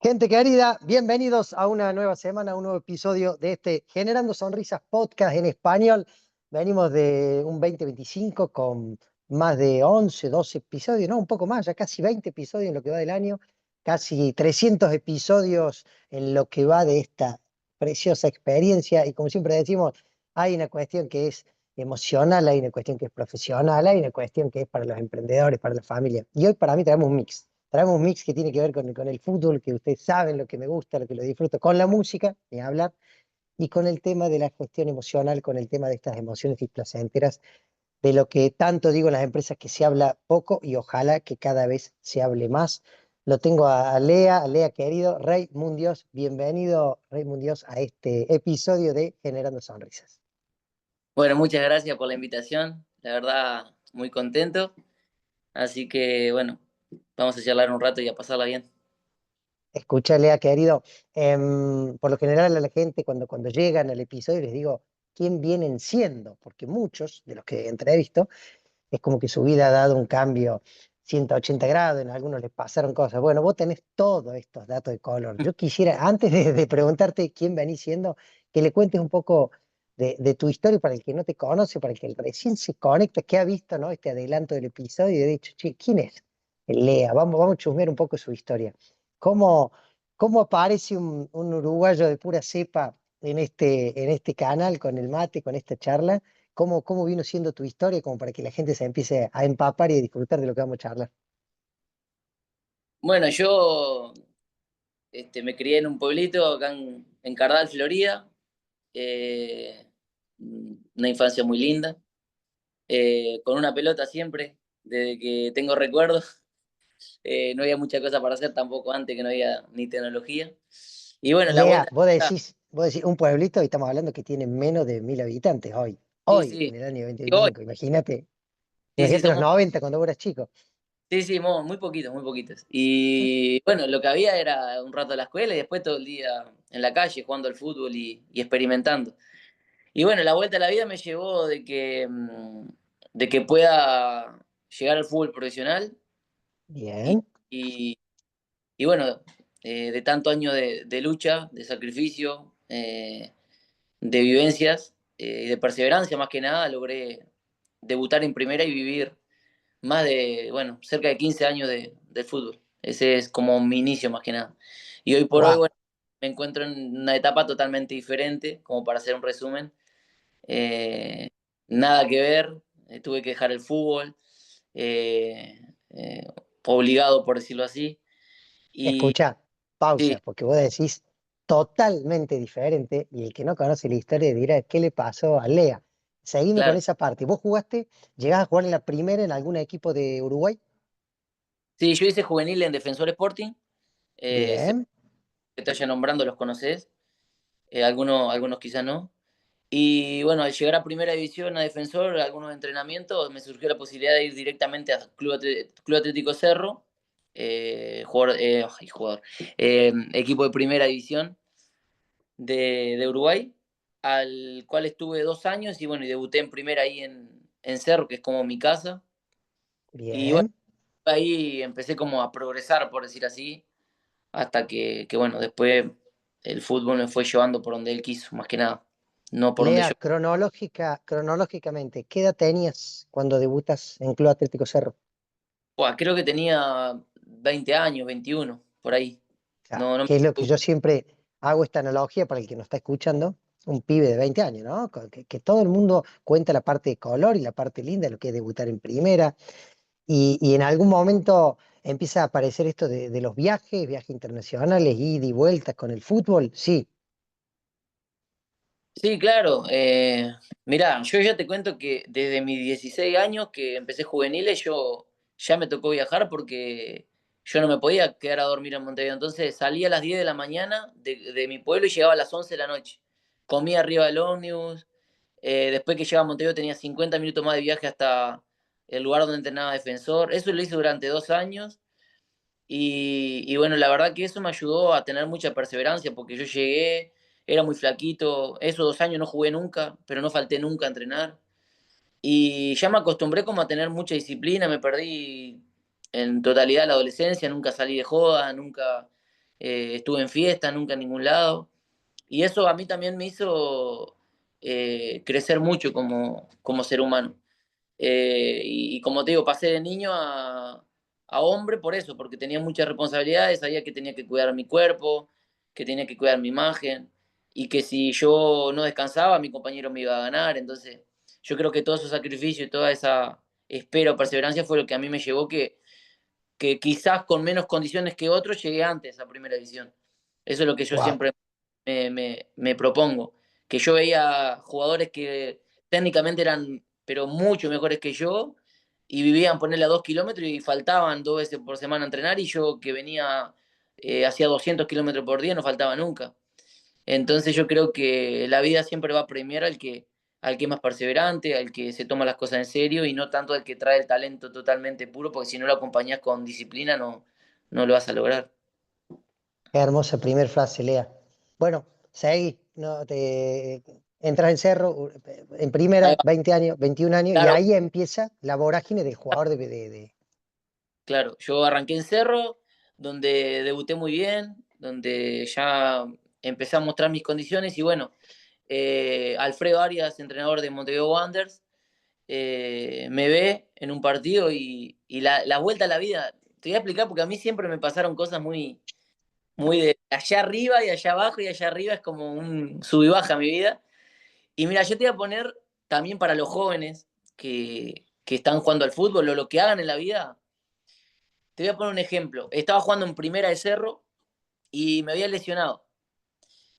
Gente querida, bienvenidos a una nueva semana, a un nuevo episodio de este Generando Sonrisas podcast en español. Venimos de un 2025 con más de 11, 12 episodios, no, un poco más, ya casi 20 episodios en lo que va del año, casi 300 episodios en lo que va de esta preciosa experiencia. Y como siempre decimos, hay una cuestión que es emocional, hay una cuestión que es profesional, hay una cuestión que es para los emprendedores, para la familia. Y hoy para mí traemos un mix. Traemos un mix que tiene que ver con el fútbol, que ustedes saben lo que me gusta, lo que lo disfruto, con la música, ni hablar, y con el tema de la gestión emocional, con el tema de estas emociones y placenteras, de lo que tanto digo en las empresas que se habla poco y ojalá que cada vez se hable más. Lo tengo a Lea querido, Rey Mundios, bienvenido Rey Mundios a este episodio de Generando Sonrisas. Bueno, muchas gracias por la invitación. La verdad, muy contento. Así que, bueno, vamos a charlar un rato y a pasarla bien. Escucha, Lea, querido, por lo general a la gente cuando llegan al episodio les digo, ¿quién vienen siendo? Porque muchos de los que entrevisto es como que su vida ha dado un cambio 180 grados, en algunos les pasaron cosas. Bueno, vos tenés todos estos datos de color. Yo quisiera, antes de preguntarte quién venís siendo, que le cuentes un poco de tu historia para el que no te conoce, para el que recién se conecta, que ha visto, ¿no? Este adelanto del episodio y ha dicho, che, ¿quién es Lea? Vamos a chusmear un poco su historia. ¿Cómo, cómo aparece un uruguayo de pura cepa en este canal, con el mate, con esta charla? ¿Cómo vino siendo tu historia como para que la gente se empiece a empapar y a disfrutar de lo que vamos a charlar? Bueno, yo me crié en un pueblito acá en Cardal, Florida. eh, una infancia muy linda. Con una pelota siempre, desde que tengo recuerdos. No había mucha cosa para hacer tampoco antes, que no había ni tecnología. Y bueno, la Lea, vuelta. vos decís un pueblito y estamos hablando que tiene menos de 1000 habitantes hoy. Sí, Hoy, sí. en el año Y hoy, 2025. Imagínate, sí, sí, imagínate los somos. 90 cuando vos eras chico. Sí, sí, muy poquitos, muy poquitos. Y bueno, lo que había era un rato a la escuela y después todo el día en la calle jugando al fútbol y experimentando. Y bueno, la vuelta a la vida me llevó de que pueda llegar al fútbol profesional y, Bien, y, y bueno, de tanto año de lucha, de sacrificio, de vivencias y de perseverancia más que nada, logré debutar en primera y vivir más de, bueno, cerca de 15 años de fútbol. Ese es como mi inicio más que nada. Y hoy por hoy, wow. bueno, me encuentro en una etapa totalmente diferente, como para hacer un resumen. Eh, Nada que ver, tuve que dejar el fútbol, eh, eh, obligado por decirlo así. Y Escucha, sí, pausa, porque vos decís totalmente diferente y el que no conoce la historia dirá, ¿qué le pasó a Lea? Seguime con claro. esa parte. ¿Vos jugaste, llegás a jugar en la primera en algún equipo de Uruguay? Sí, yo hice juvenil en Defensor Sporting, sé Bien, que te vaya nombrando, los conoces, algunos quizás no. Y bueno, al llegar a primera división, a Defensor, algunos entrenamientos, me surgió la posibilidad de ir directamente a Club Atlético Cerro, equipo de primera división de Uruguay, al cual estuve 2 años y bueno, y debuté en primera ahí en Cerro, que es como mi casa. Y bueno, bien. ahí empecé como a progresar, por decir así, hasta que bueno, después el fútbol me fue llevando por donde él quiso, más que nada, no por donde Lea, yo. cronológicamente, ¿qué edad tenías cuando debutas en Club Atlético Cerro? Buah, creo que tenía 20 años, 21 por ahí. Claro, No, no que es lo que me. yo siempre hago esta analogía para el que nos está escuchando, un pibe de 20 años, ¿no? Que todo el mundo cuenta la parte de color y la parte linda, lo que es debutar en primera, y en algún momento empieza a aparecer esto de los viajes internacionales, ida y vueltas con el fútbol, sí, Sí, claro. Mirá, yo ya te cuento que desde mis 16 años que empecé juveniles, yo ya me tocó viajar porque yo no me podía quedar a dormir en Montevideo. Entonces salía a las 10 de la mañana de mi pueblo y llegaba a las 11 de la noche. Comía arriba del ómnibus. Después que llegaba a Montevideo tenía 50 minutos más de viaje hasta el lugar donde entrenaba Defensor. Eso lo hice durante 2 años. Y bueno, la verdad que eso me ayudó a tener mucha perseverancia porque yo llegué, era muy flaquito, esos 2 años no jugué nunca, pero no falté nunca a entrenar. Y ya me acostumbré como a tener mucha disciplina, me perdí en totalidad la adolescencia, nunca salí de joda, nunca estuve en fiesta, nunca en ningún lado. Y eso a mí también me hizo crecer mucho como ser humano. Y como te digo, pasé de niño a hombre por eso, porque tenía muchas responsabilidades, sabía que tenía que cuidar mi cuerpo, que tenía que cuidar mi imagen, y que si yo no descansaba, mi compañero me iba a ganar. Entonces, yo creo que todo ese sacrificio y toda esa espera o perseverancia fue lo que a mí me llevó que quizás con menos condiciones que otros llegué antes a primera división. Eso es lo que yo Wow. siempre me propongo. Que yo veía jugadores que técnicamente eran, pero mucho mejores que yo, y vivían ponerle a 2 kilómetros y faltaban 2 veces por semana a entrenar, y yo que venía, hacía 200 kilómetros por día, no faltaba nunca. Entonces yo creo que la vida siempre va a premiar al que es más perseverante, al que se toma las cosas en serio y no tanto al que trae el talento totalmente puro, porque si no lo acompañas con disciplina no lo vas a lograr. Qué hermosa primer frase, Lea. Bueno, seguí, no, entras en Cerro en Ahí primera, va. 20 años, 21 años, y Claro, ahí empieza la vorágine del jugador claro. Yo arranqué en Cerro, donde debuté muy bien, donde ya empecé a mostrar mis condiciones y bueno, Alfredo Arias, entrenador de Montevideo Wanderers, me ve en un partido y la vuelta a la vida, te voy a explicar porque a mí siempre me pasaron cosas muy de allá arriba y allá abajo y allá arriba es como un sub y baja mi vida. Y mira, yo te voy a poner también para los jóvenes que están jugando al fútbol o lo que hagan en la vida, te voy a poner un ejemplo. Estaba jugando en primera de Cerro y me había lesionado.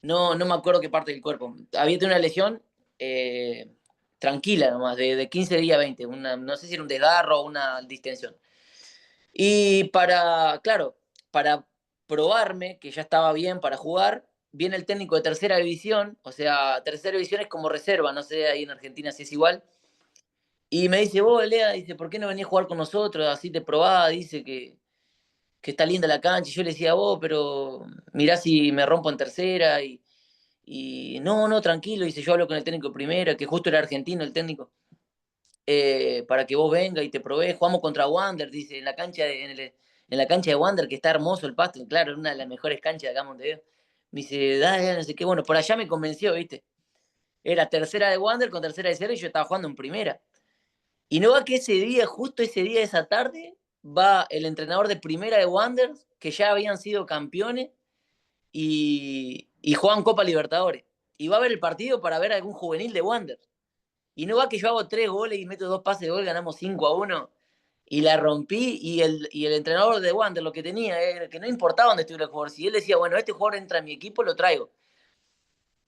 No me acuerdo qué parte del cuerpo. Había tenido una lesión eh, tranquila nomás, de 15 días a 20. No sé si era un desgarro o una distensión. Y claro, para probarme que ya estaba bien para jugar, viene el técnico de tercera división, o sea, tercera división es como reserva, no sé ahí en Argentina si es igual. Y me dice, vos, Lea, dice, ¿por qué no venís a jugar con nosotros? Así te probás, dice que está linda la cancha. Y yo le decía, vos, pero mirá si me rompo en tercera. Y no, tranquilo, dice, yo hablo con el técnico de primera, que justo era argentino el técnico, para que vos venga y te probés. Jugamos contra Wander, dice, en la cancha de Wander, que está hermoso el pasto, claro, una de las mejores canchas de acá en Montevideo. Me dice, dale, no sé qué, bueno, por allá me convenció, ¿viste? Era tercera de Wander con tercera de cero y yo estaba jugando en primera. Y no va que ese día, justo ese día, esa tarde, va el entrenador de primera de Wanderers, que ya habían sido campeones, y juegan Copa Libertadores. Y va a ver el partido para ver algún juvenil de Wanderers. Y no va que yo hago 3 goles y meto 2 pases de gol, ganamos 5-1, y la rompí, y el entrenador de Wanderers lo que tenía era que no importaba dónde estuviera el jugador. Si él decía, bueno, este jugador entra en mi equipo, lo traigo.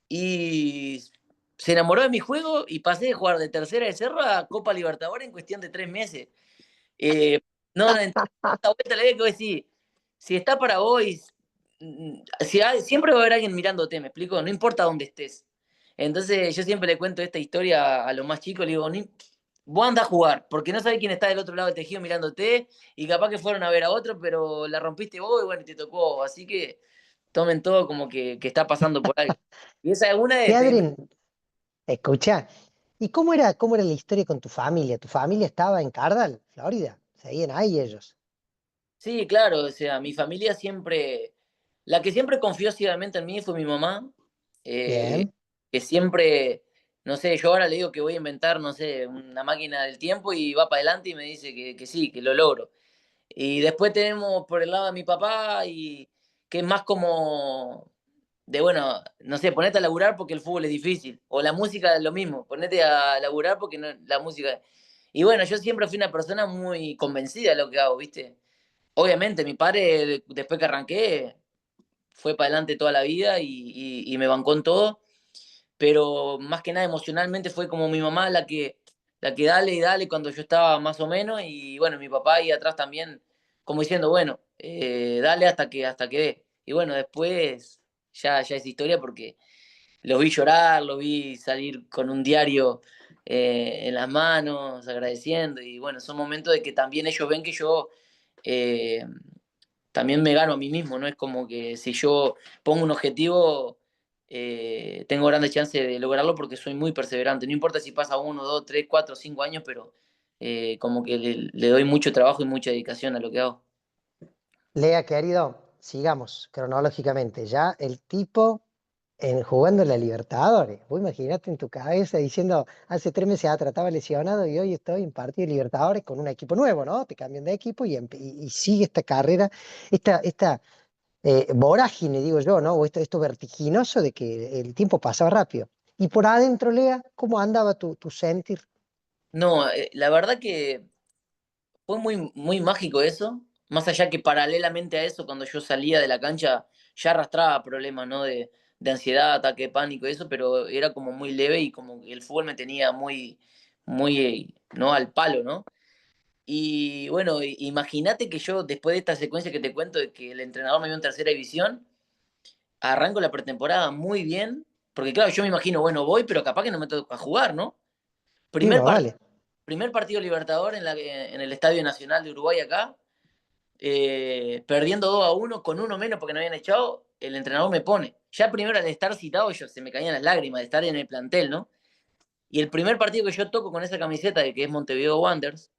Y se enamoró de mi juego y pasé de jugar de tercera de Cerro a Copa Libertadores en cuestión de 3 meses. Eh, no, esta vuelta le digo que sí, si está para vos, siempre va a haber alguien mirándote, ¿me explico? No importa dónde estés. Entonces yo siempre le cuento esta historia a los más chicos, le digo, vos andás a jugar, porque no sabés quién está del otro lado del tejido mirándote, y capaz que fueron a ver a otro, pero la rompiste vos y bueno, te tocó. Así que tomen todo como que está pasando por algo. Y esa es una Y de. Adrien, escucha, ¿y cómo era la historia con tu familia? ¿Tu familia estaba en Cardal, Florida? Seguían ahí ellos. Sí, claro, o sea, mi familia siempre, la que siempre confió ciegamente en mí fue mi mamá, eh, Bien. que siempre, no sé, yo ahora le digo que voy a inventar, no sé, una máquina del tiempo y va para adelante y me dice que sí, que lo logro. Y después tenemos por el lado de mi papá, y que es más como de, bueno, no sé, ponete a laburar porque el fútbol es difícil, o la música es lo mismo, ponete a laburar porque la música. Y bueno, yo siempre fui una persona muy convencida de lo que hago, ¿viste? Obviamente, mi padre, después que arranqué, fue para adelante toda la vida y me bancó en todo, pero más que nada emocionalmente fue como mi mamá la que dale y dale cuando yo estaba más o menos, y bueno, mi papá ahí atrás también, como diciendo, bueno, dale hasta que dé. Y bueno, después ya es historia porque los vi llorar, los vi salir con un diario en las manos, agradeciendo, y bueno, son momentos de que también ellos ven que yo eh, también me gano a mí mismo, ¿no? Es como que si yo pongo un objetivo, tengo grandes chances de lograrlo porque soy muy perseverante. No importa si pasa 1, 2, 3, 4, 5 años, pero como que le doy mucho trabajo y mucha dedicación a lo que hago. Lea, querido. sigamos cronológicamente. Ya el tipo jugando en la Libertadores. Vos imaginate en tu cabeza diciendo, hace 3 meses atrás estaba lesionado y hoy estoy en partido de Libertadores con un equipo nuevo, ¿no? Te cambian de equipo y sigue esta carrera, esta vorágine, digo yo, ¿no? O esto vertiginoso de que el tiempo pasaba rápido. Y por adentro, Lea, ¿cómo andaba tu sentir? No, la verdad que fue muy, muy mágico eso. Más allá que paralelamente a eso, cuando yo salía de la cancha, ya arrastraba problemas, ¿no? De ansiedad, ataque de pánico y eso, pero era como muy leve y como que el fútbol me tenía muy, muy, ¿no? Al palo, ¿no? Y bueno, imagínate que yo, después de esta secuencia que te cuento de que el entrenador me dio en tercera división, arranco la pretemporada muy bien, porque claro, yo me imagino, bueno, voy, pero capaz que no me toca jugar, ¿no? Sí, Primer, más part- vale. primer partido Libertador en el Estadio Nacional de Uruguay acá, perdiendo 2-1 con uno menos porque no habían echado, el entrenador me pone. Ya primero al estar citado, yo se me caían las lágrimas de estar en el plantel, ¿no? Y el primer partido que yo toco con esa camiseta, de que es Montevideo Wanderers,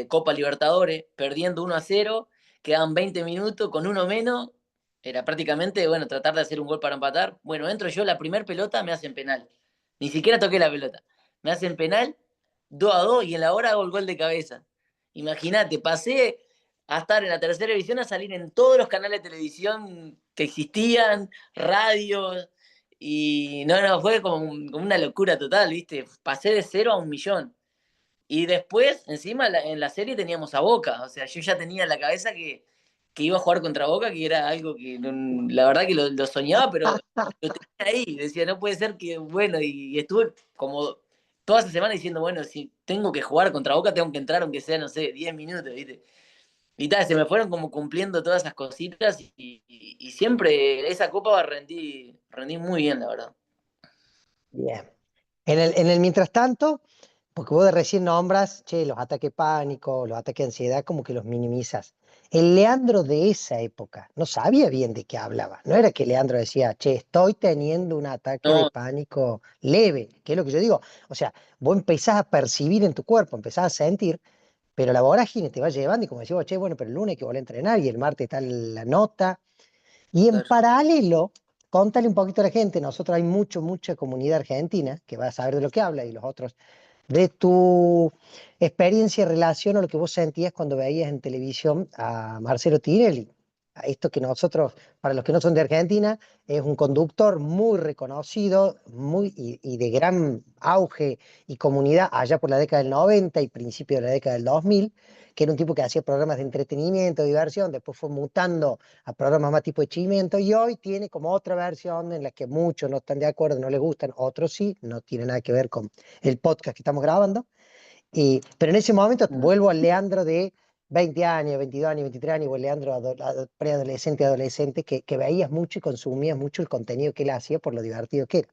Copa Libertadores, perdiendo 1-0, quedan 20 minutos con uno menos, era prácticamente, bueno, tratar de hacer un gol para empatar. Bueno, entro yo, la primer pelota me hacen penal. Ni siquiera toqué la pelota. Me hacen penal, 2-2 y en la hora hago el gol de cabeza. Imagínate, pasé a estar en la tercera división a salir en todos los canales de televisión que existían, radios, y no, fue como una locura total, ¿viste? Pasé de 0 a 1 millón. Y después, encima, en la serie teníamos a Boca. O sea, yo ya tenía en la cabeza que iba a jugar contra Boca, que era algo que la verdad que lo soñaba, pero lo tenía ahí. Decía, no puede ser que, bueno, y estuve como toda esa semana diciendo, bueno, si tengo que jugar contra Boca, tengo que entrar aunque sea, no sé, 10 minutos, ¿viste? Y tal, se me fueron como cumpliendo todas esas cositas y siempre esa copa rendí muy bien, la verdad. Bien. En el mientras tanto, porque vos de recién nombras, che, los ataques pánico, los ataques de ansiedad, como que los minimizas. El Leandro de esa época no sabía bien de qué hablaba. No era que Leandro decía, che, estoy teniendo un ataque de No, pánico leve, que es lo que yo digo. O sea, vos empezás a percibir en tu cuerpo, empezás a sentir, pero la vorágine te va llevando y como decís vos, che, bueno, pero el lunes hay que volver a entrenar y el martes está la nota. Y en claro. paralelo, contale un poquito a la gente, nosotros hay mucha comunidad argentina que va a saber de lo que habla y los otros, de tu experiencia y relación o lo que vos sentías cuando veías en televisión a Marcelo Tinelli. A esto que nosotros, para los que no son de Argentina, es un conductor muy reconocido y de gran auge y comunidad allá por la década del 90 y principio de la década del 2000, que era un tipo que hacía programas de entretenimiento, diversión, después fue mutando a programas más tipo de chimiento y hoy tiene como otra versión en la que muchos no están de acuerdo, no les gustan, otros sí, no tiene nada que ver con el podcast que estamos grabando. Pero en ese momento Mm. vuelvo al Leandro de 20 años, 22 años, 23 años, o el Leandro preadolescente, adolescente, que veías mucho y consumías mucho el contenido que él hacía por lo divertido que era.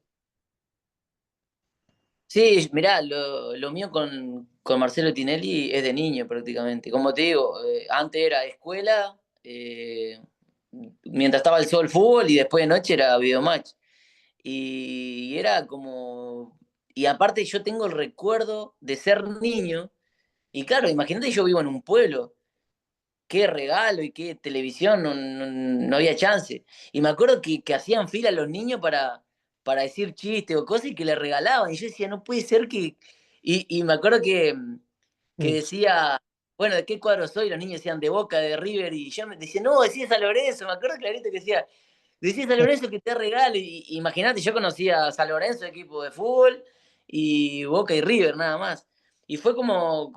Sí, mirá, lo mío con Marcelo Tinelli es de niño prácticamente. Como te digo, antes era escuela, mientras estaba el sol fútbol y después de noche era videomatch. Y era como... Y aparte yo tengo el recuerdo de ser niño. Y claro, imagínate, yo vivo en un pueblo. Qué regalo y qué televisión, no había chance. Y me acuerdo que hacían fila los niños para decir chistes o cosas y que le regalaban. Y yo decía, no puede ser que... Y me acuerdo que Mm. decía, bueno, ¿de qué cuadro soy? Los niños decían de Boca, de River, y yo me decía, no, decía San Lorenzo. Me acuerdo clarito que decía San Lorenzo que te regalo. Y imagínate, yo conocía a San Lorenzo, equipo de fútbol, y Boca y River, nada más. Y fue como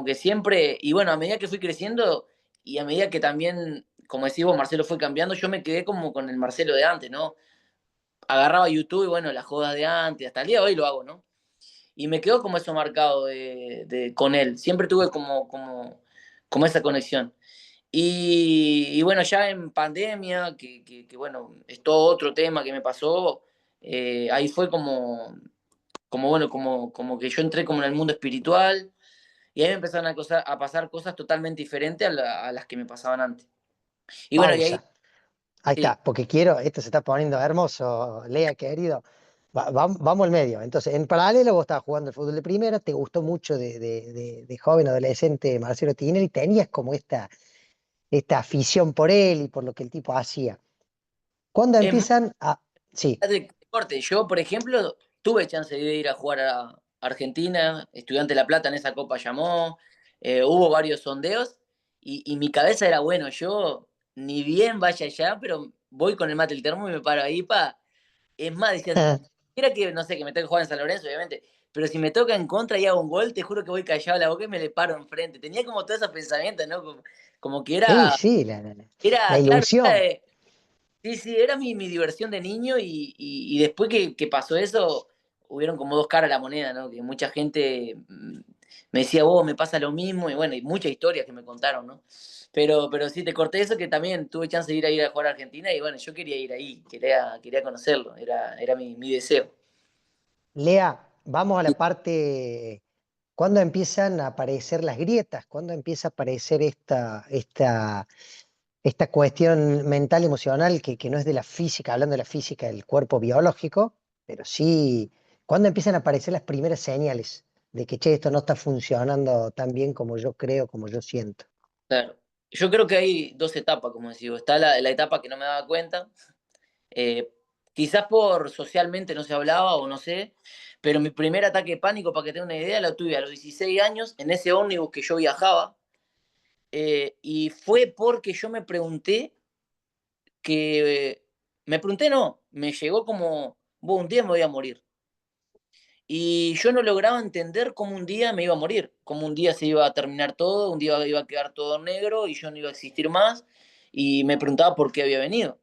que siempre, y bueno, a medida que fui creciendo, y a medida que también, como decís vos, Marcelo fue cambiando, yo me quedé como con el Marcelo de antes, ¿no? Agarraba YouTube y bueno, las jodas de antes, hasta el día de hoy lo hago, ¿no? Y me quedó como eso marcado con él. Siempre tuve como esa conexión. Y bueno, ya en pandemia, que bueno, es todo otro tema que me pasó, ahí fue como bueno, como que yo entré como en el mundo espiritual y ahí me empezaron a pasar cosas totalmente diferentes a las que me pasaban antes. Y bueno, y ahí, Pausa. Ahí sí, está, porque quiero, esto se está poniendo hermoso, Lea, querido. Vamos al medio. Entonces, en paralelo vos estabas jugando el fútbol de primera, te gustó mucho de joven, adolescente Marcelo Tinelli, tenías como esta esta afición por él y por lo que el tipo hacía. Cuando Es más, empiezan a... Sí. de corte, yo, por ejemplo, tuve chance de ir a jugar a Argentina, Estudiante de La Plata en esa copa llamó, hubo varios sondeos y mi cabeza era, bueno, yo ni bien vaya allá, pero voy con el mate el termo y me paro ahí para... Es más, decía, era que, no sé, que me tengo que jugar en San Lorenzo, obviamente, pero si me toca en contra y hago un gol, te juro que voy callado la boca y me le paro enfrente. Tenía como todos esos pensamientos, ¿no? Como que Sí, era, sí, la claro, ilusión. sí, sí, era mi diversión de niño y después que pasó eso, hubieron como dos caras a la moneda, ¿no? Que mucha gente me decía, vos, me pasa lo mismo, y bueno, y muchas historias que me contaron, ¿no? Pero sí, te corté eso que también tuve chance de ir a jugar a Argentina y bueno, yo quería ir ahí, quería conocerlo, era mi deseo. Lea, vamos a la parte, ¿cuándo empiezan a aparecer las grietas? ¿Cuándo empieza a aparecer esta cuestión mental, emocional, que no es de la física, hablando de la física del cuerpo biológico, pero sí, ¿cuándo empiezan a aparecer las primeras señales de que, che, esto no está funcionando tan bien como yo creo, como yo siento? Claro. Yo creo que hay dos etapas, como decía. Está la etapa que no me daba cuenta, eh, quizás por socialmente no se hablaba o no sé, pero mi primer ataque de pánico, para que tenga una idea, lo tuve a los 16 años en ese ómnibus que yo viajaba, y fue porque yo me pregunté no, me llegó como, "Vos, un día me voy a morir". Y yo no lograba entender cómo un día me iba a morir, cómo un día se iba a terminar todo, un día iba a quedar todo negro y yo no iba a existir más, y me preguntaba por qué había venido.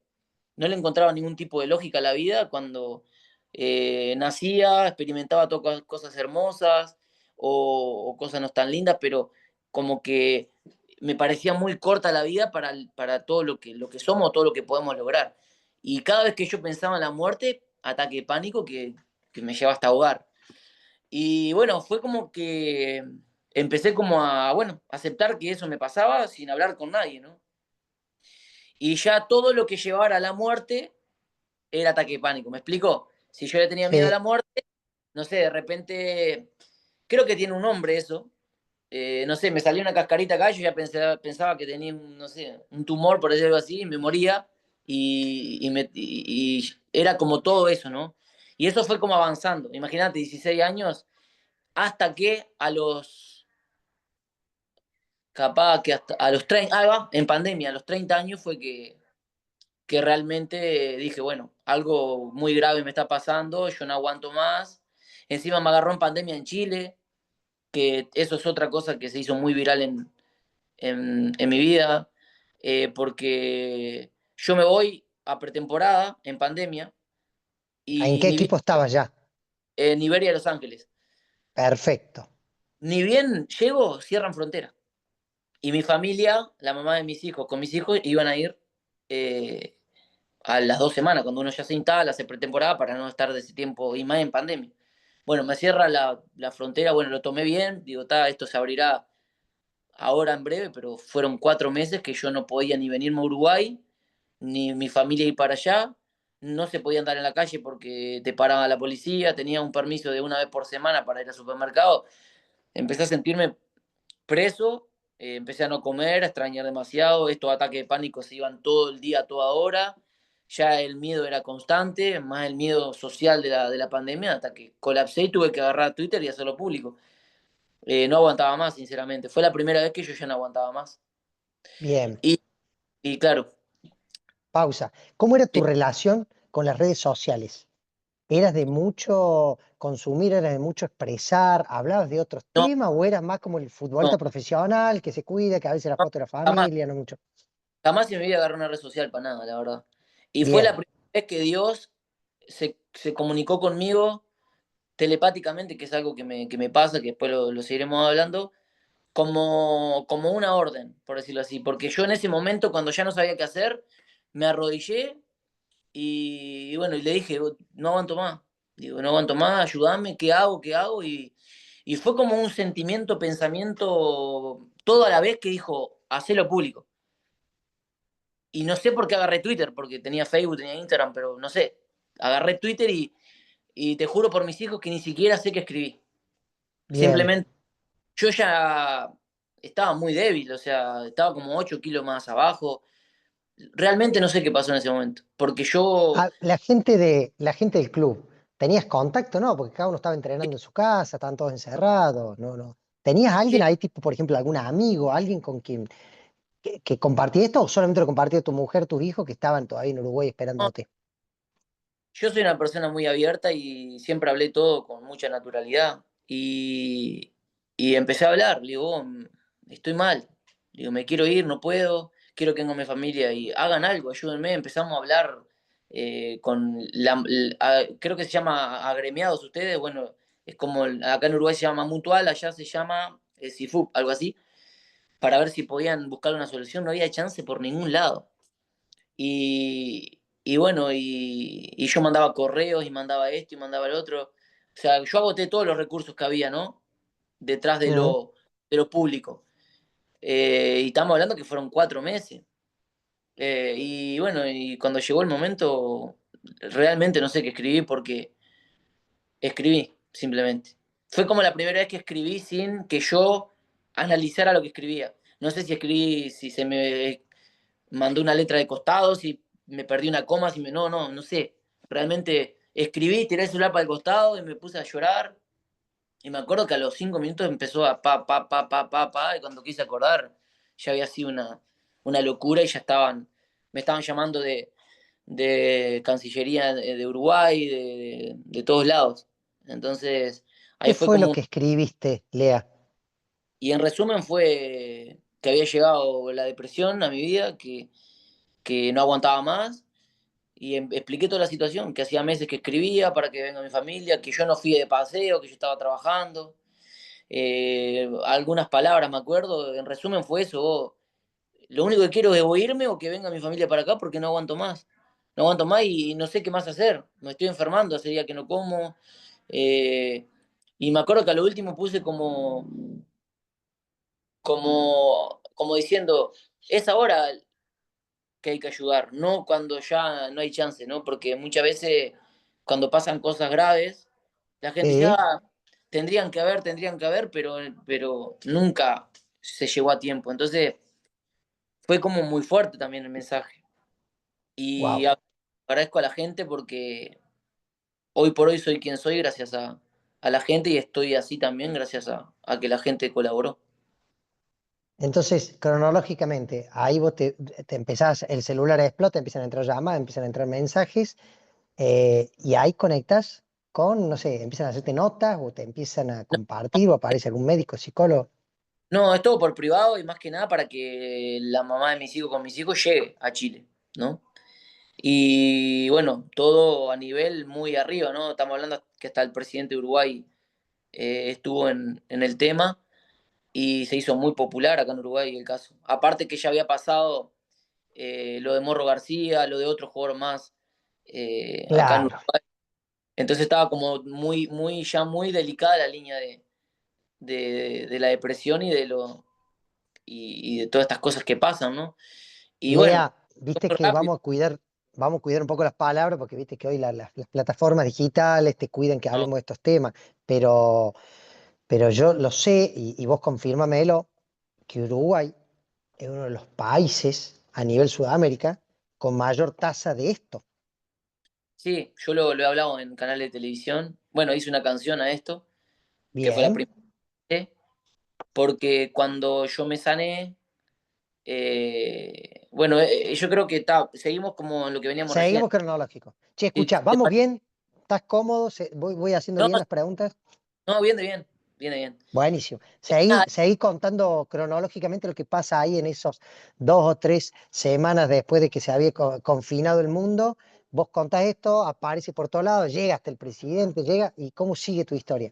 No le encontraba ningún tipo de lógica a la vida cuando nacía, experimentaba cosas hermosas o cosas no tan lindas, pero como que me parecía muy corta la vida para todo lo que somos, todo lo que podemos lograr. Y cada vez que yo pensaba en la muerte, ataque de pánico que me lleva hasta ahogar. Y bueno, fue como que empecé como a, bueno, aceptar que eso me pasaba sin hablar con nadie, ¿no? Y ya todo lo que llevara a la muerte era ataque de pánico. ¿Me explico? Si yo le tenía miedo a Sí, la muerte, no sé, de repente, creo que tiene un nombre eso. No sé, me salió una cascarita acá, yo ya pensaba que tenía, no sé, un tumor, por decirlo así, y me moría. Y era como todo eso, ¿no? Y eso fue como avanzando. Imagínate, 16 años, hasta que capaz que hasta a los 30, en pandemia, a los 30 años fue que realmente dije, bueno, algo muy grave me está pasando, yo no aguanto más. Encima me agarró en pandemia en Chile, que eso es otra cosa que se hizo muy viral en mi vida, porque yo me voy a pretemporada en pandemia ¿en y qué equipo estaba ya? en Iberia de Los Ángeles. Perfecto. Ni bien llego, cierran frontera. Y mi familia, la mamá de mis hijos, con mis hijos, iban a ir eh, a las 2 semanas, cuando uno ya se instala, hace pretemporada para no estar de ese tiempo y más en pandemia. Bueno, me cierra la frontera, bueno, lo tomé bien, digo, esto se abrirá ahora en breve, pero fueron 4 meses que yo no podía ni venirme a Uruguay, ni mi familia ir para allá, no se podía andar en la calle porque te paraba la policía, tenía un permiso de una vez por semana para ir al supermercado, empecé a sentirme preso, empecé a no comer, a extrañar demasiado, estos ataques de pánico se iban todo el día, a toda hora, ya el miedo era constante, más el miedo social de la pandemia, hasta que colapsé y tuve que agarrar Twitter y hacerlo público. No aguantaba más, sinceramente. Fue la primera vez que yo ya no aguantaba más. Bien, Y, y claro, pausa. ¿Cómo era tu sí, relación con las redes sociales? ¿Eras de mucho consumir, eras de mucho expresar? ¿Hablabas de otros no, temas o eras más como el no, futbolista profesional que se cuida, que a veces la no, foto de la jamás, familia, no mucho? jamás en mi vida agarré una red social para nada, la verdad. Y fue la Bien, primera vez que Dios se comunicó conmigo telepáticamente, que es algo que me pasa, que después lo seguiremos hablando, como una orden, por decirlo así. Porque yo en ese momento, cuando ya no sabía qué hacer, me arrodillé y bueno, y le dije, no aguanto más. Digo, no aguanto más, ayúdame, ¿qué hago? ¿Qué hago? Y fue como un sentimiento, pensamiento, todo a la vez que dijo, hacelo público. Y no sé por qué agarré Twitter, porque tenía Facebook, tenía Instagram, pero no sé. Agarré Twitter y te juro por mis hijos que ni siquiera sé qué escribí. bien, Simplemente yo ya estaba muy débil, o sea, estaba como 8 kilos más abajo. Realmente no sé qué pasó en ese momento, porque yo, Ah, la gente del club, ¿tenías contacto? No, porque cada uno estaba entrenando en su casa, estaban todos encerrados, no, no. ¿Tenías alguien sí, ahí, tipo, por ejemplo, algún amigo, alguien con quien que compartía esto o solamente lo compartía tu mujer, tus hijos que estaban todavía en Uruguay no, esperándote? yo soy una persona muy abierta y siempre hablé todo con mucha naturalidad. Y empecé a hablar, le digo, estoy mal, le digo, me quiero ir, no puedo, quiero que venga mi familia y hagan algo, ayúdenme. Empezamos a hablar creo que se llama agremiados ustedes, bueno, es como acá en Uruguay se llama mutual, allá se llama SIFUP, algo así, para ver si podían buscar una solución. No había chance por ningún lado. Y bueno, y yo mandaba correos y mandaba esto y mandaba el otro. O sea, yo agoté todos los recursos que había, ¿no? Detrás Mm. de lo público. Y estamos hablando que fueron 4 meses. Y bueno, y cuando llegó el momento, realmente no sé qué escribí porque escribí, simplemente. Fue como la primera vez que escribí sin que yo analizara lo que escribía. No sé si escribí, si se me mandó una letra de costado, si me perdí una coma, si me. No, no, no sé. Realmente escribí, tiré el celular para el costado y me puse a llorar. Y me acuerdo que a los 5 minutos empezó a pa, y cuando quise acordar ya había sido una locura y ya me estaban llamando de Cancillería de Uruguay, de todos lados. Entonces, ahí ¿Qué fue fue lo como. que escribiste, Lea? Y en resumen fue que había llegado la depresión a mi vida, que no aguantaba más. Y expliqué toda la situación, que hacía meses que escribía para que venga mi familia, que yo no fui de paseo, que yo estaba trabajando. Algunas palabras me acuerdo, en resumen fue eso: lo único que quiero es o irme o que venga mi familia para acá porque no aguanto más. No aguanto más y no sé qué más hacer. Me estoy enfermando, hace días que no como. Eh, y me acuerdo que a lo último puse como diciendo, es ahora que hay que ayudar, no cuando ya no hay chance, ¿no? Porque muchas veces cuando pasan cosas graves, la gente dice, Sí, tendrían que haber, pero nunca se llegó a tiempo. Entonces fue como muy fuerte también el mensaje. Y wow. agradezco a la gente porque hoy por hoy soy quien soy gracias a la gente y estoy así también gracias a que la gente colaboró. Entonces, cronológicamente, ahí vos te empezás, el celular explota, empiezan a entrar llamadas, empiezan a entrar mensajes, y ahí conectas con, no sé, empiezan a hacerte notas o te empiezan a compartir o aparece algún médico, psicólogo. No, es todo por privado y más que nada para que la mamá de mis hijos con mis hijos llegue a Chile, ¿no? Y bueno, todo a nivel muy arriba, ¿no? Estamos hablando que hasta el presidente de Uruguay estuvo en el tema y se hizo muy popular acá en Uruguay el caso. Aparte que ya había pasado lo de Morro García, lo de otro jugador más acá en Claro. Uruguay. Entonces estaba como ya muy delicada la línea de la depresión y de todas estas cosas que pasan, ¿no? Y bueno, Lea, viste muy que rápido. vamos a cuidar un poco las palabras, porque viste que hoy las plataformas digitales te cuidan que No, hablemos de estos temas, pero, pero yo lo sé, y vos confírmamelo, que Uruguay es uno de los países a nivel Sudamérica con mayor tasa de esto. sí, yo lo he hablado en canales de televisión. Bueno, hice una canción a esto, que fue la Bien, primera vez, porque cuando yo me sané, bueno, yo creo que seguimos como en lo que veníamos recién. seguimos cronológico. Che, Sí, escucha, ¿vamos bien? ¿Estás cómodo? ¿Voy haciendo no, bien las preguntas? no, viene bien, viene bien. Buenísimo. Nada, Seguí contando cronológicamente lo que pasa ahí en esos 2 o 3 semanas después de que se había confinado el mundo. Vos contás esto, aparece por todos lados, llega hasta el presidente, llega, ¿y cómo sigue tu historia?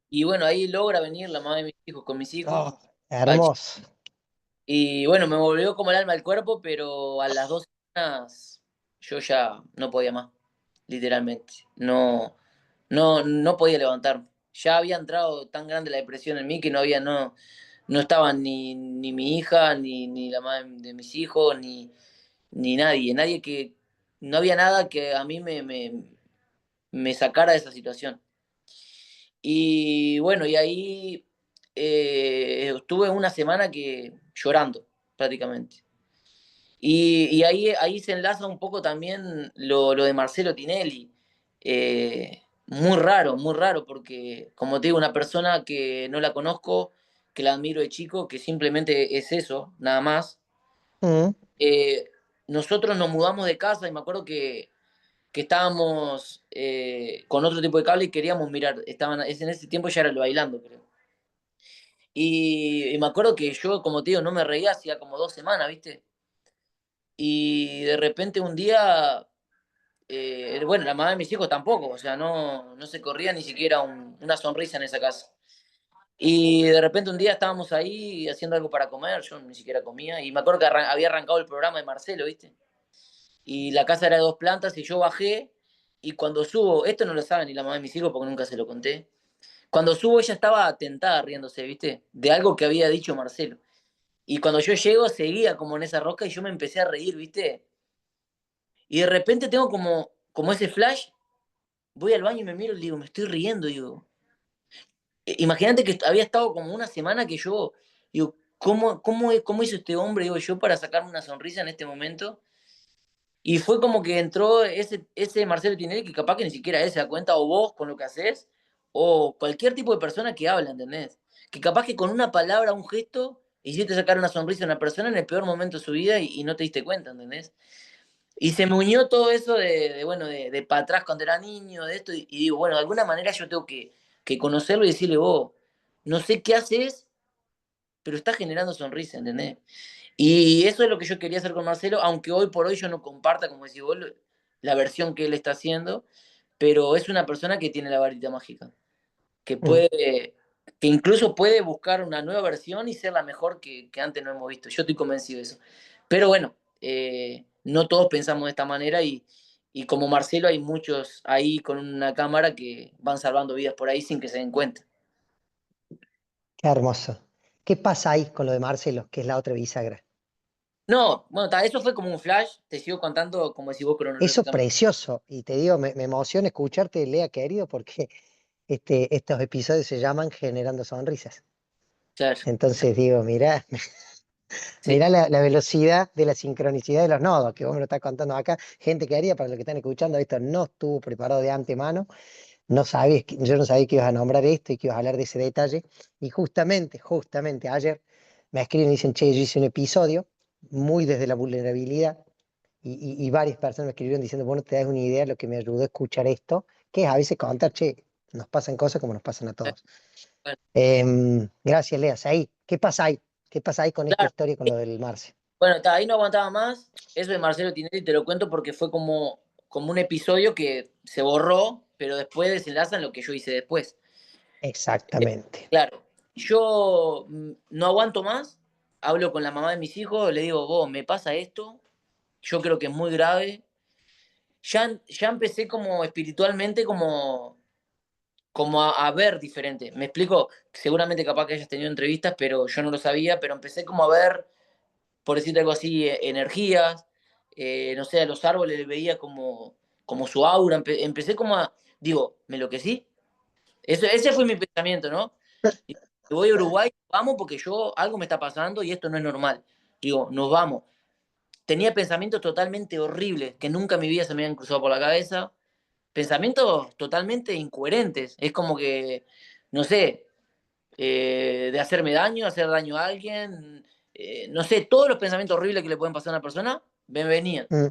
y bueno, ahí logra venir la mamá de mis hijos con mis hijos. Oh, hermoso. Y bueno, me volvió como el alma al cuerpo, pero a las 2 semanas yo ya no podía más, literalmente. No, no podía levantarme. Ya había entrado tan grande la depresión en mí que no estaban ni mi hija, ni la madre de mis hijos, ni nadie. No había nada que a mí me sacara de esa situación. Y bueno, y ahí estuve una semana que llorando, prácticamente. Y ahí se enlaza un poco también lo de Marcelo Tinelli. Muy raro, porque como te digo, una persona que no la conozco, que la admiro de chico, que simplemente es eso, nada más. Mm, Eh, Nosotros nos mudamos de casa y me acuerdo que estábamos con otro tipo de cable y queríamos mirar, en ese tiempo ya era el Bailando, creo. Y me acuerdo que yo, como te digo, no me reía hacía como 2 semanas, ¿viste? Y de repente un día, bueno, la mamá de mis hijos tampoco, o sea, no se corría ni siquiera una sonrisa en esa casa. Y de repente un día estábamos ahí haciendo algo para comer, yo ni siquiera comía, y me acuerdo que había arrancado el programa de Marcelo, ¿viste? Y la casa era de 2 plantas y yo bajé, y cuando subo, esto no lo sabe ni la mamá de mis hijos porque nunca se lo conté, cuando subo ella estaba atentada riéndose, ¿viste? De algo que había dicho Marcelo. Y cuando yo llego seguía como en esa roca y yo me empecé a reír, ¿viste? Y de repente tengo como ese flash, voy al baño y me miro y digo, me estoy riendo, digo. Imagínate que había estado como una semana que yo, digo, ¿cómo hizo este hombre, digo yo, para sacarme una sonrisa en este momento? Y fue como que entró ese Marcelo Tinelli que capaz que ni siquiera él se da cuenta, o vos con lo que haces, o cualquier tipo de persona que habla, ¿entendés? Que capaz que con una palabra, un gesto, hiciste sacar una sonrisa a una persona en el peor momento de su vida y no te diste cuenta, ¿entendés? Y se me unió todo eso bueno, de para atrás cuando era niño, de esto, y digo, bueno, de alguna manera yo tengo que conocerlo y decirle, vos, no sé qué haces, pero estás generando sonrisa, ¿entendés? Y eso es lo que yo quería hacer con Marcelo, aunque hoy por hoy yo no comparta, como decís vos, la versión que él está haciendo, pero es una persona que tiene la varita mágica, que mm. puede, que incluso puede buscar una nueva versión y ser la mejor que antes no hemos visto. Yo estoy convencido de eso. Pero bueno, no todos pensamos de esta manera y como Marcelo hay muchos ahí con una cámara que van salvando vidas por ahí sin que se den cuenta. Qué hermoso. ¿Qué pasa ahí con lo de Marcelo, que es la otra bisagra? No, bueno, eso fue como un flash, te sigo contando como decís vos Eso cronológicamente. precioso. Y te digo, me emociona escucharte, Lea, querido, porque estos episodios se llaman Generando Sonrisas. Claro, Entonces digo, mirá, sí, mirá la velocidad de la sincronicidad de los nodos que vos me lo estás contando acá. Gente querida, para los que están escuchando, esto no estuvo preparado de antemano. No sabes, yo no sabía que ibas a nombrar esto y que ibas a hablar de ese detalle. Y justamente ayer me escriben y dicen, che, yo hice un episodio muy desde la vulnerabilidad y varias personas me escribieron diciendo, bueno, te das una idea de lo que me ayudó a escuchar esto, que es a veces contar, che, nos pasan cosas como nos pasan a todos. bueno, Gracias, Lea. Ahí, ¿qué pasa ahí? ¿Qué pasa ahí con esta claro. historia, con lo del Marce? Bueno, ahí no aguantaba más. Eso de Marcelo Tinelli te lo cuento porque fue como un episodio que se borró, pero después desenlaza en lo que yo hice después. Exactamente. Claro, yo no aguanto más, hablo con la mamá de mis hijos, le digo, vos, me pasa esto, yo creo que es muy grave. Ya empecé como espiritualmente como a ver diferente. Me explico, seguramente capaz que hayas tenido entrevistas, pero yo no lo sabía, pero empecé como a ver, por decirte algo así, energías, no sé, a los árboles les veía como su aura, empecé como a, digo, me enloquecí. Ese fue mi pensamiento, ¿no? Y voy a Uruguay, vamos porque algo me está pasando y esto no es normal. Digo, nos vamos. Tenía pensamientos totalmente horribles que nunca en mi vida se me habían cruzado por la cabeza. Pensamientos totalmente incoherentes. Es como que, no sé, de hacerme daño, hacer daño a alguien, no sé, todos los pensamientos horribles que le pueden pasar a una persona, me venían. Mm,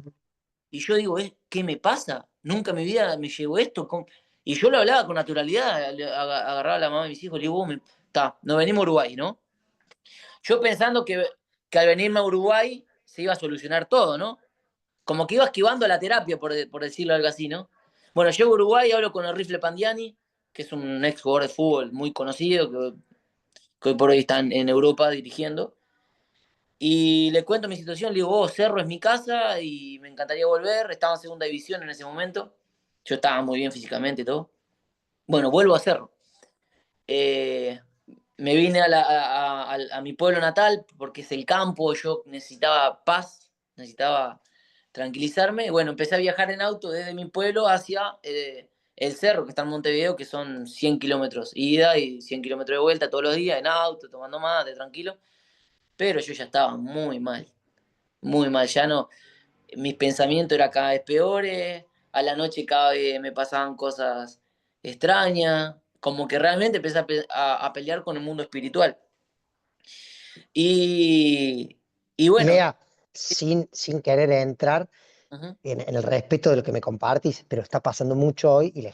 Y yo digo, ¿qué me pasa? Nunca en mi vida me llegó esto. Y yo lo hablaba con naturalidad, agarraba a la mamá de mis hijos, le digo, nos venimos a Uruguay, ¿no? Yo pensando que al venirme a Uruguay se iba a solucionar todo, ¿no? Como que iba esquivando la terapia, por decirlo algo así, ¿no? Bueno, llego a Uruguay, hablo con el Rifle Pandiani, que es un ex jugador de fútbol muy conocido, que hoy por hoy está en Europa dirigiendo. Y le cuento mi situación, le digo, Cerro es mi casa y me encantaría volver. Estaba en segunda división en ese momento. Yo estaba muy bien físicamente y todo. Bueno, vuelvo a Cerro. Eh, Me vine a mi pueblo natal porque es el campo, yo necesitaba paz, necesitaba tranquilizarme. Bueno, empecé a viajar en auto desde mi pueblo hacia el cerro que está en Montevideo, que son 100 kilómetros ida y 100 kilómetros de vuelta todos los días en auto, tomando mate, tranquilo. Pero yo ya estaba muy mal, ya no, mis pensamientos eran cada vez peores, a la noche cada vez me pasaban cosas extrañas, como que realmente empecé a pelear con el mundo espiritual. Y, y bueno, Lea, sin querer entrar uh-huh, en el respeto de lo que me compartís, pero está pasando mucho hoy y la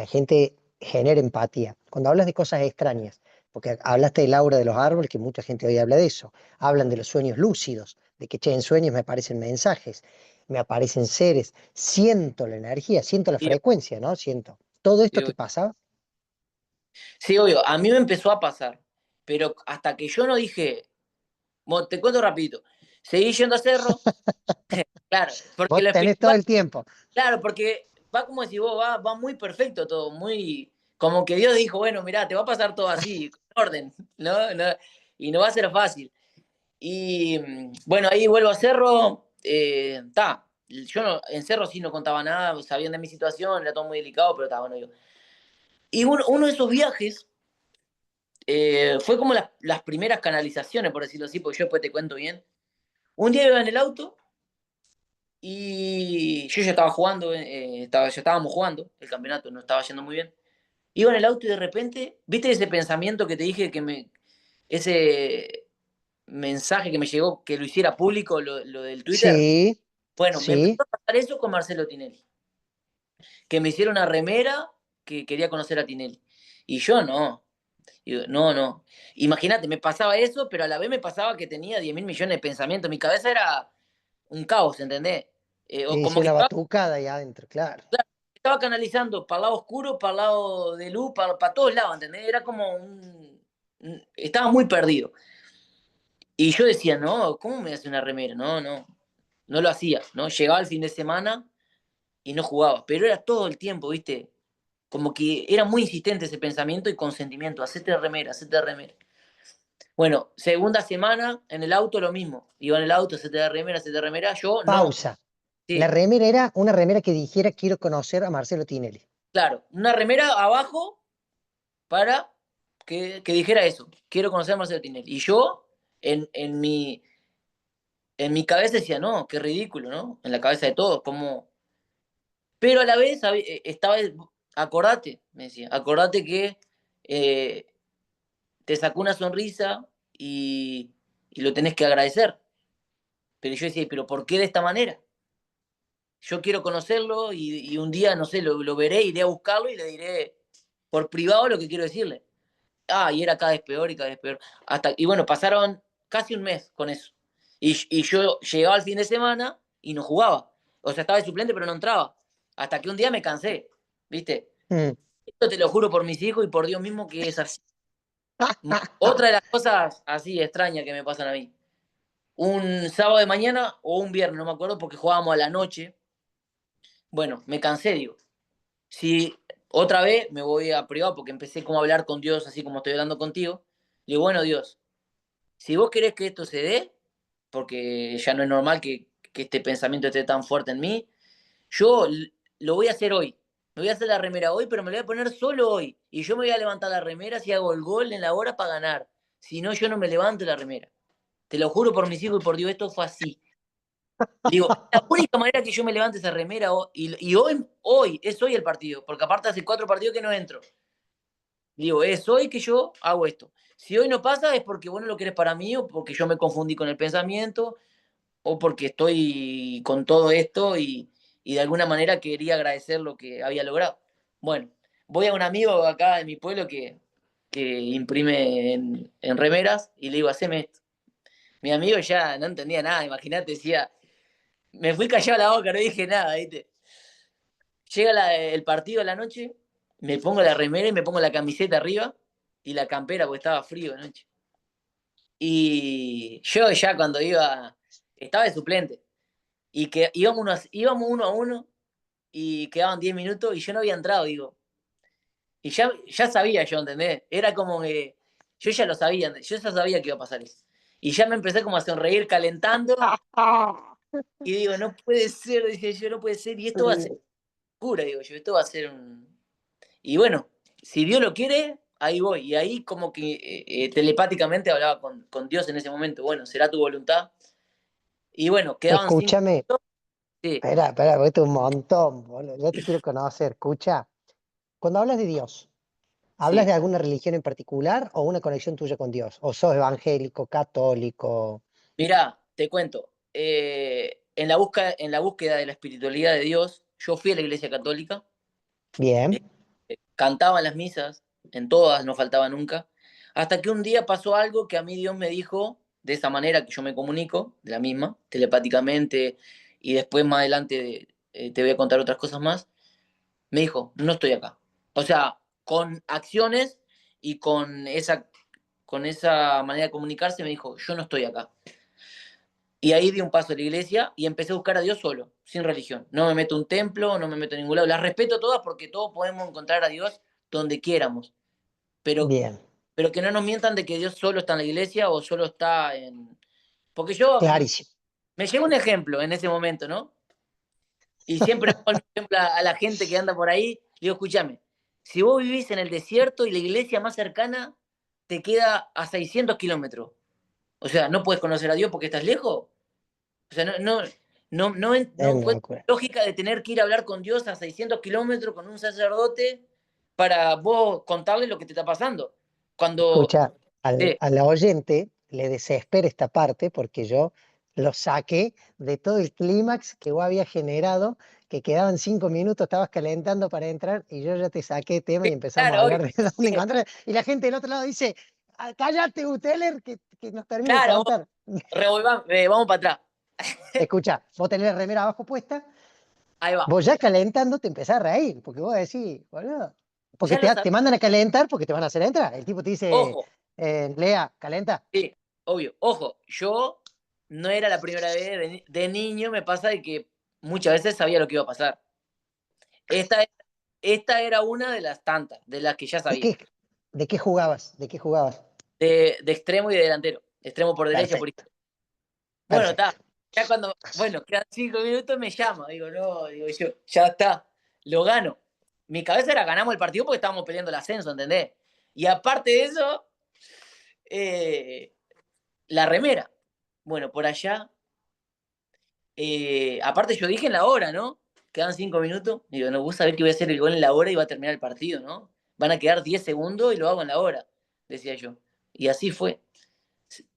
gente genera empatía. Cuando hablas de cosas extrañas, porque hablaste del aura de los árboles, que mucha gente hoy habla de eso, hablan de los sueños lúcidos, de que che, en sueños me aparecen mensajes, me aparecen seres, siento la energía, siento la sí, frecuencia, ¿no? Siento. ¿Todo esto sí, te pasaba? sí, obvio, a mí me empezó a pasar, pero hasta que yo no dije, bueno, te cuento rapidito, seguí yendo a cerro, claro, porque Vos lo tenés todo espiritual, el tiempo. claro, porque va como si vos, va muy perfecto todo, muy, como que Dios dijo, bueno, mirá, te va a pasar todo así, con orden, ¿no? Y no va a ser fácil. Y bueno, ahí vuelvo a Cerro, yo en Cerro sí no contaba nada, sabían de mi situación, era todo muy delicado, pero estaba bueno, yo. Y uno de esos viajes fue como las primeras canalizaciones, por decirlo así, porque yo después te cuento bien. Un día iba en el auto y yo ya estaba jugando, ya estábamos jugando, el campeonato no estaba yendo muy bien. Iba en el auto y de repente, ¿viste ese pensamiento que te dije ese mensaje que me llegó que lo hiciera público, lo del Twitter? Sí, Bueno, me empezó sí. a pasar eso con Marcelo Tinelli, que me hiciera una remera que quería conocer a Tinelli. Y yo no. Digo, no, no. Imagínate, me pasaba eso, pero a la vez me pasaba que tenía 10.000 millones de pensamientos. Mi cabeza era un caos, ¿entendés? O Sí, como que una batucada ahí adentro, claro. estaba canalizando para el lado oscuro, para el lado de luz, para todos lados, ¿entendés? Era como estaba muy perdido. Y yo decía, no, ¿cómo me hace una remera? No, no. No lo hacía, ¿no? Llegaba el fin de semana y no jugaba, pero era todo el tiempo, ¿viste? Como que era muy insistente ese pensamiento y consentimiento, hacete remera, hacete remera. Bueno, segunda semana en el auto lo mismo, iba en el auto, hacete remera, yo no, Pausa. La sí, remera era una remera que dijera quiero conocer a Marcelo Tinelli. claro, una remera abajo para que dijera eso, quiero conocer a Marcelo Tinelli. Y yo en mi cabeza decía, no, qué ridículo, ¿no? En la cabeza de todos, como. Pero a la vez estaba, acordate, me decía, acordate que eh, te sacó una sonrisa y lo tenés que agradecer. Pero yo decía, pero ¿por qué de esta manera? Yo quiero conocerlo y un día, no sé, lo veré, iré a buscarlo y le diré por privado lo que quiero decirle. Y era cada vez peor y cada vez peor. Y bueno, pasaron casi un mes con eso. Y yo llegaba al fin de semana y no jugaba. O sea, estaba de suplente, pero no entraba. Hasta que un día me cansé, ¿viste? Mm. Esto te lo juro por mis hijos y por Dios mismo que es así. Otra de las cosas así extrañas que me pasan a mí. Un sábado de mañana o un viernes, no me acuerdo, porque jugábamos a la noche. Bueno, me cansé, digo. Si otra vez me voy a privado porque empecé como a hablar con Dios, así como estoy hablando contigo. Le digo, bueno, Dios, si vos querés que esto se dé, porque ya no es normal que este pensamiento esté tan fuerte en mí, yo lo voy a hacer hoy. Me voy a hacer la remera hoy, pero me la voy a poner solo hoy. Y yo me voy a levantar la remera si hago el gol en la hora para ganar. Si no, yo no me levanto la remera. Te lo juro por mis hijos y por Dios, esto fue así. Le digo, la única manera que yo me levante esa remera, y hoy, es hoy el partido, porque aparte hace 4 partidos que no entro. Le digo, es hoy que yo hago esto. Si hoy no pasa es porque vos no lo querés para mí o porque yo me confundí con el pensamiento o porque estoy con todo esto y de alguna manera quería agradecer lo que había logrado. Bueno, voy a un amigo acá de mi pueblo que imprime en remeras y le digo, haceme esto. Mi amigo ya no entendía nada, imagínate, decía, me fui callado la boca, no dije nada, ¿viste? Llega el partido a la noche, me pongo la remera y me pongo la camiseta arriba y la campera porque estaba frío de noche. Y yo ya cuando estaba de suplente y que íbamos 1-1 y quedaban 10 minutos y yo no había entrado, digo. Y ya sabía yo, ¿entendés? Era como que yo ya lo sabía, yo ya sabía que iba a pasar eso. Y ya me empecé como a sonreír calentando y digo, no puede ser, dije yo, no puede ser. Y esto va a ser cura, digo yo, esto va a ser un. Y bueno, si Dios lo quiere, ahí voy. Y ahí como que telepáticamente hablaba con Dios en ese momento. Bueno, será tu voluntad. Y bueno, quedaban 5 Escúchame, minutos. Sí, espera, porque esto es un montón, boludo. Yo te quiero conocer. Escucha, cuando hablas de Dios, ¿hablas sí. de alguna religión en particular o una conexión tuya con Dios? ¿O sos evangélico, católico? Mirá, te cuento. En la búsqueda de la espiritualidad de Dios, yo fui a la iglesia católica, Bien, cantaba en las misas, en todas, no faltaba nunca, hasta que un día pasó algo que a mí Dios me dijo, de esa manera que yo me comunico, de la misma, telepáticamente, y después más adelante te voy a contar otras cosas más, me dijo, no estoy acá. O sea, con acciones y con esa manera de comunicarse me dijo, yo no estoy acá. Y ahí di un paso a la iglesia y empecé a buscar a Dios solo, sin religión. No me meto a un templo, no me meto a ningún lado. Las respeto todas porque todos podemos encontrar a Dios donde quieramos. Pero, bien, pero que no nos mientan de que Dios solo está en la iglesia o solo está en... Porque yo clarísimo. me llevo un ejemplo en ese momento, ¿no? Y siempre pongo el ejemplo a la gente que anda por ahí. Digo, escúchame, si vos vivís en el desierto y la iglesia más cercana te queda a 600 kilómetros, o sea, no puedes conocer a Dios porque estás lejos. O sea, Es no una encuentro locura. lógica de tener que ir a hablar con Dios a 600 kilómetros con un sacerdote para vos contarle lo que te está pasando. Cuando, Escucha, sí, al oyente le desespera esta parte porque yo lo saqué de todo el clímax que vos habías generado, que quedaban 5 minutos, estabas calentando para entrar y yo ya te saqué tema y empezamos a claro, hablar de dónde encontrar. Y la gente del otro lado dice, "Ah, cállate, Uteller, que nos termine de claro, contar". vamos para atrás. Escucha, vos tenés la remera abajo puesta, Ahí va. vos ya calentando te empezás a reír, porque vos decís, boludo, porque Ya lo te sabía. mandan a calentar porque te van a hacer entrar. El tipo te dice, Ojo, Lea, calenta. sí, obvio. Ojo, yo no era la primera vez, de niño me pasa de que muchas veces sabía lo que iba a pasar. Esta, esta era una de las tantas, de las que ya ¿De sabía. qué, de qué jugabas? ¿De qué jugabas? De extremo y de delantero. Extremo por derecha, por Perfecto, izquierda. Bueno, está. perfecto. Ya cuando, bueno, quedan 5 minutos, me llama. Digo, no, digo yo, ya está, lo gano. Mi cabeza era ganamos el partido porque estábamos peleando el ascenso, ¿entendés? Y aparte de eso, eh, la remera. Bueno, por allá, aparte yo dije en la hora, ¿no? Quedan 5 minutos. Digo, no, vos sabés que voy a hacer el gol en la hora y va a terminar el partido, ¿no? Van a quedar 10 segundos y lo hago en la hora, decía yo. Y así fue.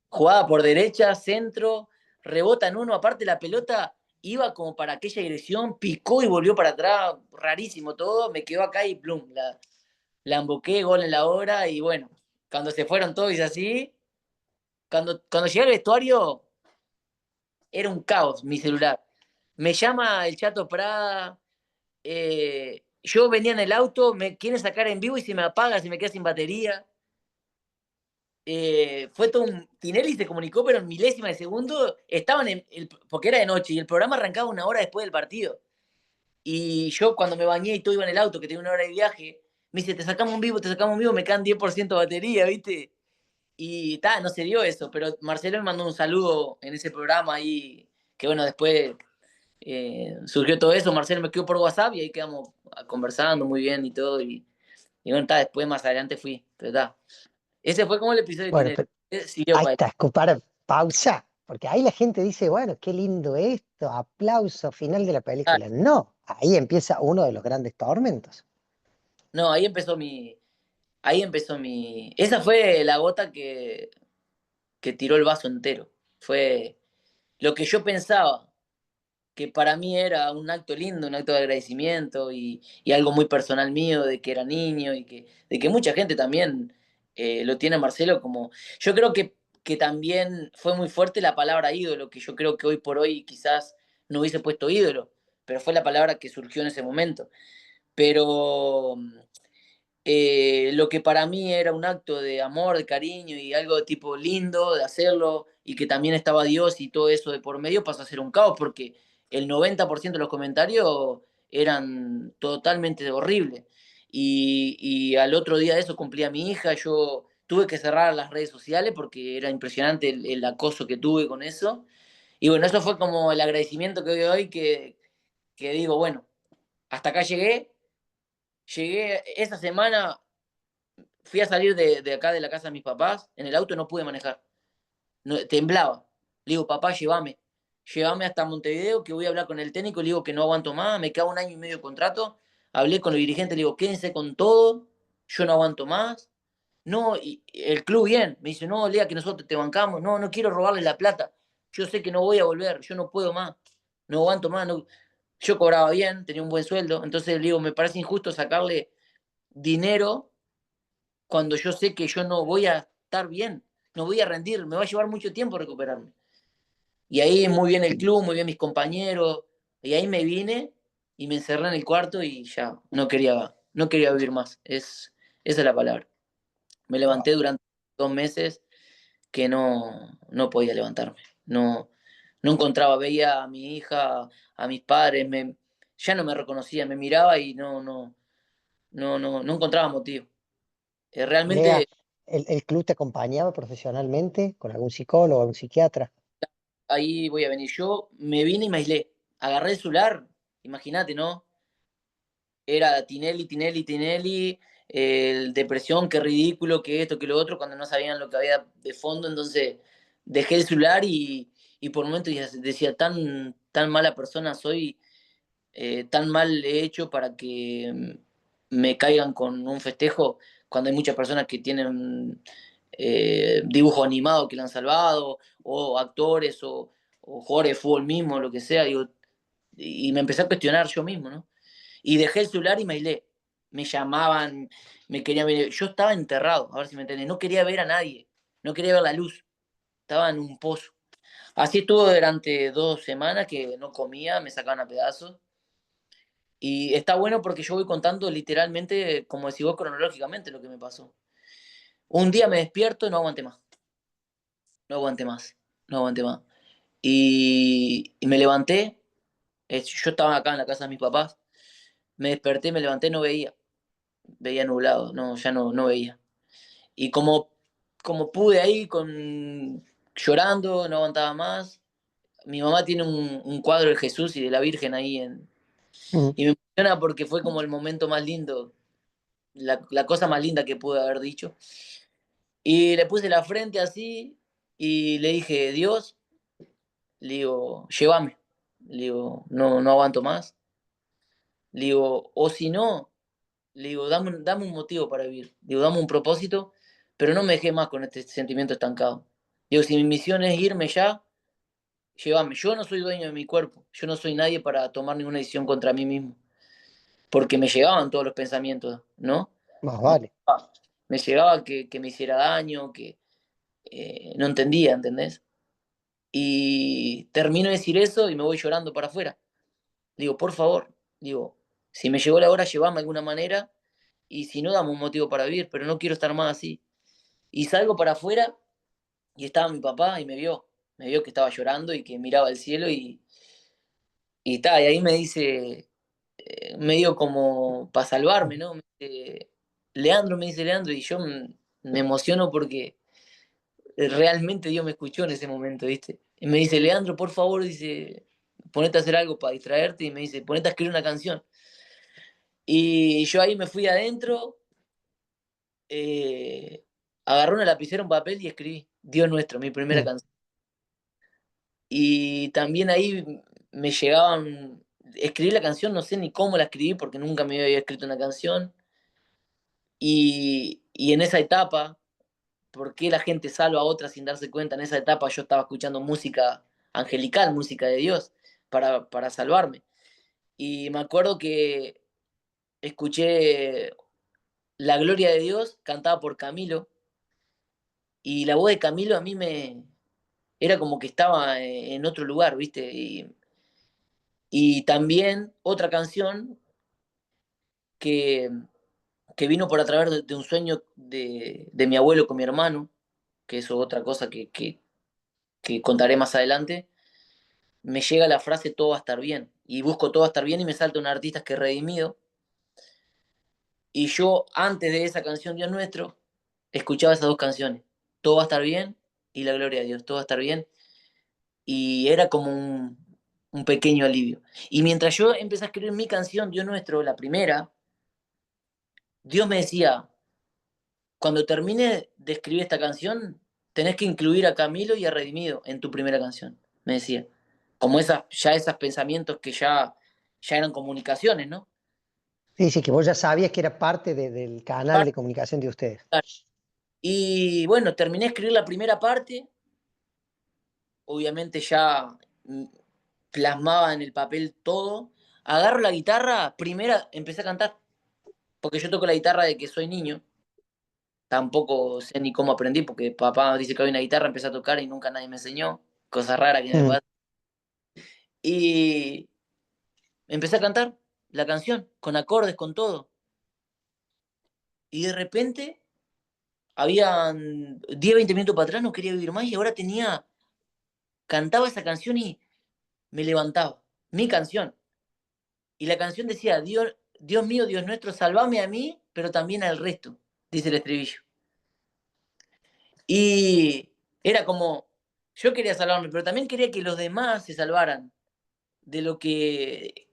Jugaba por derecha, centro, rebota en uno, aparte la pelota iba como para aquella dirección, picó y volvió para atrás, rarísimo todo, me quedó acá y plum, la emboqué, gol en la hora y bueno, cuando se fueron todos y así, cuando llegué al vestuario era un caos mi celular. Me llama el Chato Prada, yo venía en el auto, me quieren sacar en vivo y se me apaga, se me queda sin batería. Fue todo un... Tinelli se comunicó, pero en milésima de segundo estaban porque era de noche y el programa arrancaba una hora después del partido. Y yo cuando me bañé y todo iba en el auto, que tenía una hora de viaje, me dice, te sacamos un vivo, me quedan 10% de batería, ¿viste? Y no se dio eso, pero Marcelo me mandó un saludo en ese programa ahí, que bueno, después surgió todo eso, Marcelo me quedó por WhatsApp y ahí quedamos conversando muy bien y todo, y bueno, después más adelante fui, pero ese fue como el episodio de Bueno, Tinelli. pero Siguió ahí para está, escupar pausa, porque ahí la gente dice, bueno, qué lindo esto, aplauso, final de la Ah, película. No, ahí empieza uno de los grandes tormentos. no, ahí empezó mi. Esa fue la gota que tiró el vaso entero. Fue lo que yo pensaba, que para mí era un acto lindo, un acto de agradecimiento y algo muy personal mío, de que era niño y de que mucha gente también lo tiene a Marcelo como. Yo creo que también fue muy fuerte la palabra ídolo, que yo creo que hoy por hoy quizás no hubiese puesto ídolo, pero fue la palabra que surgió en ese momento. Pero lo que para mí era un acto de amor, de cariño y algo de tipo lindo de hacerlo y que también estaba Dios y todo eso de por medio pasó a ser un caos porque el 90% de los comentarios eran totalmente horribles. Y al otro día de eso cumplía mi hija, yo tuve que cerrar las redes sociales porque era impresionante el acoso que tuve con eso. Y bueno, eso fue como el agradecimiento que doy hoy que digo, bueno, hasta acá llegué, Llegué esa semana, fui a salir de acá de la casa de mis papás, en el auto no pude manejar, no, temblaba. Le digo, papá, llévame hasta Montevideo, que voy a hablar con el técnico, le digo que no aguanto más, me queda 1 año y medio de contrato. Hablé con los dirigentes, le digo, quédense con todo, yo no aguanto más. No, y el club bien, me dice, no, Lea, que nosotros te bancamos, no, no quiero robarle la plata, yo sé que no voy a volver, yo no puedo más, no aguanto más, no. Yo cobraba bien, tenía un buen sueldo, entonces le digo, me parece injusto sacarle dinero cuando yo sé que yo no voy a estar bien, no voy a rendir, me va a llevar mucho tiempo recuperarme. Y ahí muy bien el club, muy bien mis compañeros, y ahí me vine y me encerré en el cuarto y ya no quería vivir más, esa es la palabra. Me Wow. levanté durante 2 meses que no podía levantarme, no encontraba, veía a mi hija, a mis padres, ya no me reconocía, me miraba y no encontraba motivo. Lea, Realmente ¿el club te acompañaba profesionalmente con algún psicólogo, algún psiquiatra? ahí voy a venir. Yo me vine y me aislé. Agarré el celular, imagínate, ¿no? Era Tinelli, Tinelli, Tinelli, depresión, qué ridículo, que esto, que lo otro, cuando no sabían lo que había de fondo. Entonces dejé el celular y por momentos decía, tan mala persona soy, tan mal he hecho para que me caigan con un festejo, cuando hay muchas personas que tienen dibujos animados que le han salvado, o actores, o jugadores de fútbol mismo, lo que sea. Digo, y me empecé a cuestionar yo mismo, ¿no? Y dejé el celular y me aislé. Me llamaban, me querían ver. Yo estaba enterrado, a ver si me entendés. No quería ver a nadie, no quería ver la luz. Estaba en un pozo. Así estuvo durante 2 semanas que no comía, me sacaban a pedazos. Y está bueno porque yo voy contando literalmente, como decís vos, cronológicamente lo que me pasó. Un día me despierto y no aguanté más. No aguanté más. No aguanté más. Y me levanté. Yo estaba acá en la casa de mis papás. Me desperté, me levanté, no veía. Veía nublado, no, ya no veía. Y como pude ahí, llorando, no aguantaba más. Mi mamá tiene un cuadro de Jesús y de la Virgen ahí Mm. y me emociona porque fue como el momento más lindo, la cosa más linda que pude haber dicho. Y le puse la frente así y le dije, Dios, le digo, llévame. Le digo, no aguanto más. Le digo, o si no, le digo, dame un motivo para vivir. Digo, dame un propósito, pero no me dejé más con este sentimiento estancado. Digo, si mi misión es irme ya, llévame. Yo no soy dueño de mi cuerpo. Yo no soy nadie para tomar ninguna decisión contra mí mismo. Porque me llegaban todos los pensamientos, ¿no? Más Me, vale. me llegaba que me hiciera daño, que no entendía, ¿entendés? Y termino de decir eso y me voy llorando para afuera. Digo, por favor, digo, si me llegó la hora, llévame de alguna manera y si no, dame un motivo para vivir, pero no quiero estar más así. Y salgo para afuera y estaba mi papá y me vio que estaba llorando y que miraba al cielo y ahí me dice, medio como para salvarme, ¿no? Me dice Leandro, y yo me emociono porque realmente Dios me escuchó en ese momento, ¿viste? Y me dice, Leandro, por favor, dice, ponete a hacer algo para distraerte y me dice, ponete a escribir una canción. Y yo ahí me fui adentro, eh, agarré una lapicera, un papel y escribí Dios nuestro, mi primera Mm. canción. Y también ahí me llegaban, escribí la canción, no sé ni cómo la escribí porque nunca me había escrito una canción. Y en esa etapa, ¿por qué la gente salva a otra sin darse cuenta? En esa etapa yo estaba escuchando música angelical, música de Dios, para salvarme. Y me acuerdo que escuché La Gloria de Dios cantada por Camilo, y la voz de Camilo a mí era como que estaba en otro lugar, ¿viste? Y también otra canción que, que vino por a través de un sueño de mi abuelo con mi hermano, que eso es otra cosa que contaré más adelante. Me llega la frase todo va a estar bien, y busco todo va a estar bien y me salta un artista que es Redimido, y yo antes de esa canción Dios Nuestro, escuchaba esas dos canciones, todo va a estar bien y la gloria de Dios, todo va a estar bien, y era como un pequeño alivio. Y mientras yo empecé a escribir mi canción Dios Nuestro, la primera, Dios me decía, cuando termine de escribir esta canción, tenés que incluir a Camilo y a Redimido en tu primera canción, me decía. Como esos pensamientos que ya eran comunicaciones, ¿no? Sí, sí, que vos ya sabías que era parte del canal de comunicación de ustedes. Y bueno, terminé de escribir la primera parte, obviamente ya plasmaba en el papel todo. Agarro la guitarra, primera empecé a cantar, porque yo toco la guitarra de que soy niño. Tampoco sé ni cómo aprendí, porque papá dice que hay una guitarra, empecé a tocar y nunca nadie me enseñó. Cosa rara que me Mm. pasa. Y empecé a cantar la canción, con acordes, con todo. Y de repente, habían 10, 20 minutos para atrás, no quería vivir más y ahora cantaba esa canción y me levantaba. Mi canción. Y la canción decía, Dios, Dios mío, Dios nuestro, salvame a mí, pero también al resto, dice el estribillo. Y era como, yo quería salvarme, pero también quería que los demás se salvaran de lo que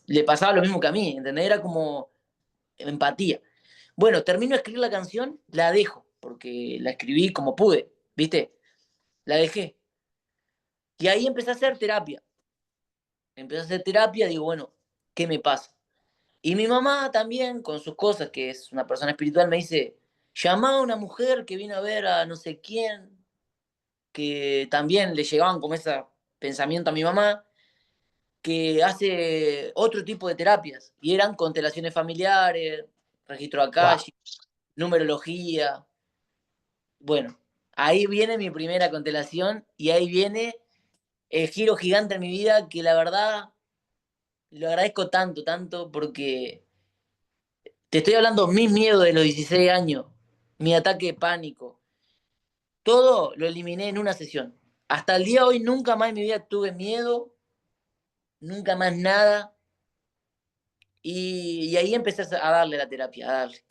le pasaba lo mismo que a mí, ¿entendés? Era como empatía. Bueno, termino de escribir la canción, la dejo, porque la escribí como pude, ¿viste? La dejé. Y ahí empecé a hacer terapia. Empecé a hacer terapia, digo, bueno, ¿qué me pasa? Y mi mamá también, con sus cosas, que es una persona espiritual, me dice, llama a una mujer que vino a ver a no sé quién, que también le llegaban como ese pensamiento a mi mamá, que hace otro tipo de terapias. Y eran constelaciones familiares, registro Wow. akashico, numerología. Bueno, ahí viene mi primera constelación y ahí viene el giro gigante en mi vida que la verdad lo agradezco tanto, tanto, porque te estoy hablando mis miedos de los 16 años, mi ataque de pánico, todo lo eliminé en una sesión. Hasta el día de hoy nunca más en mi vida tuve miedo, nunca más nada, y ahí empecé a darle la terapia, a darle.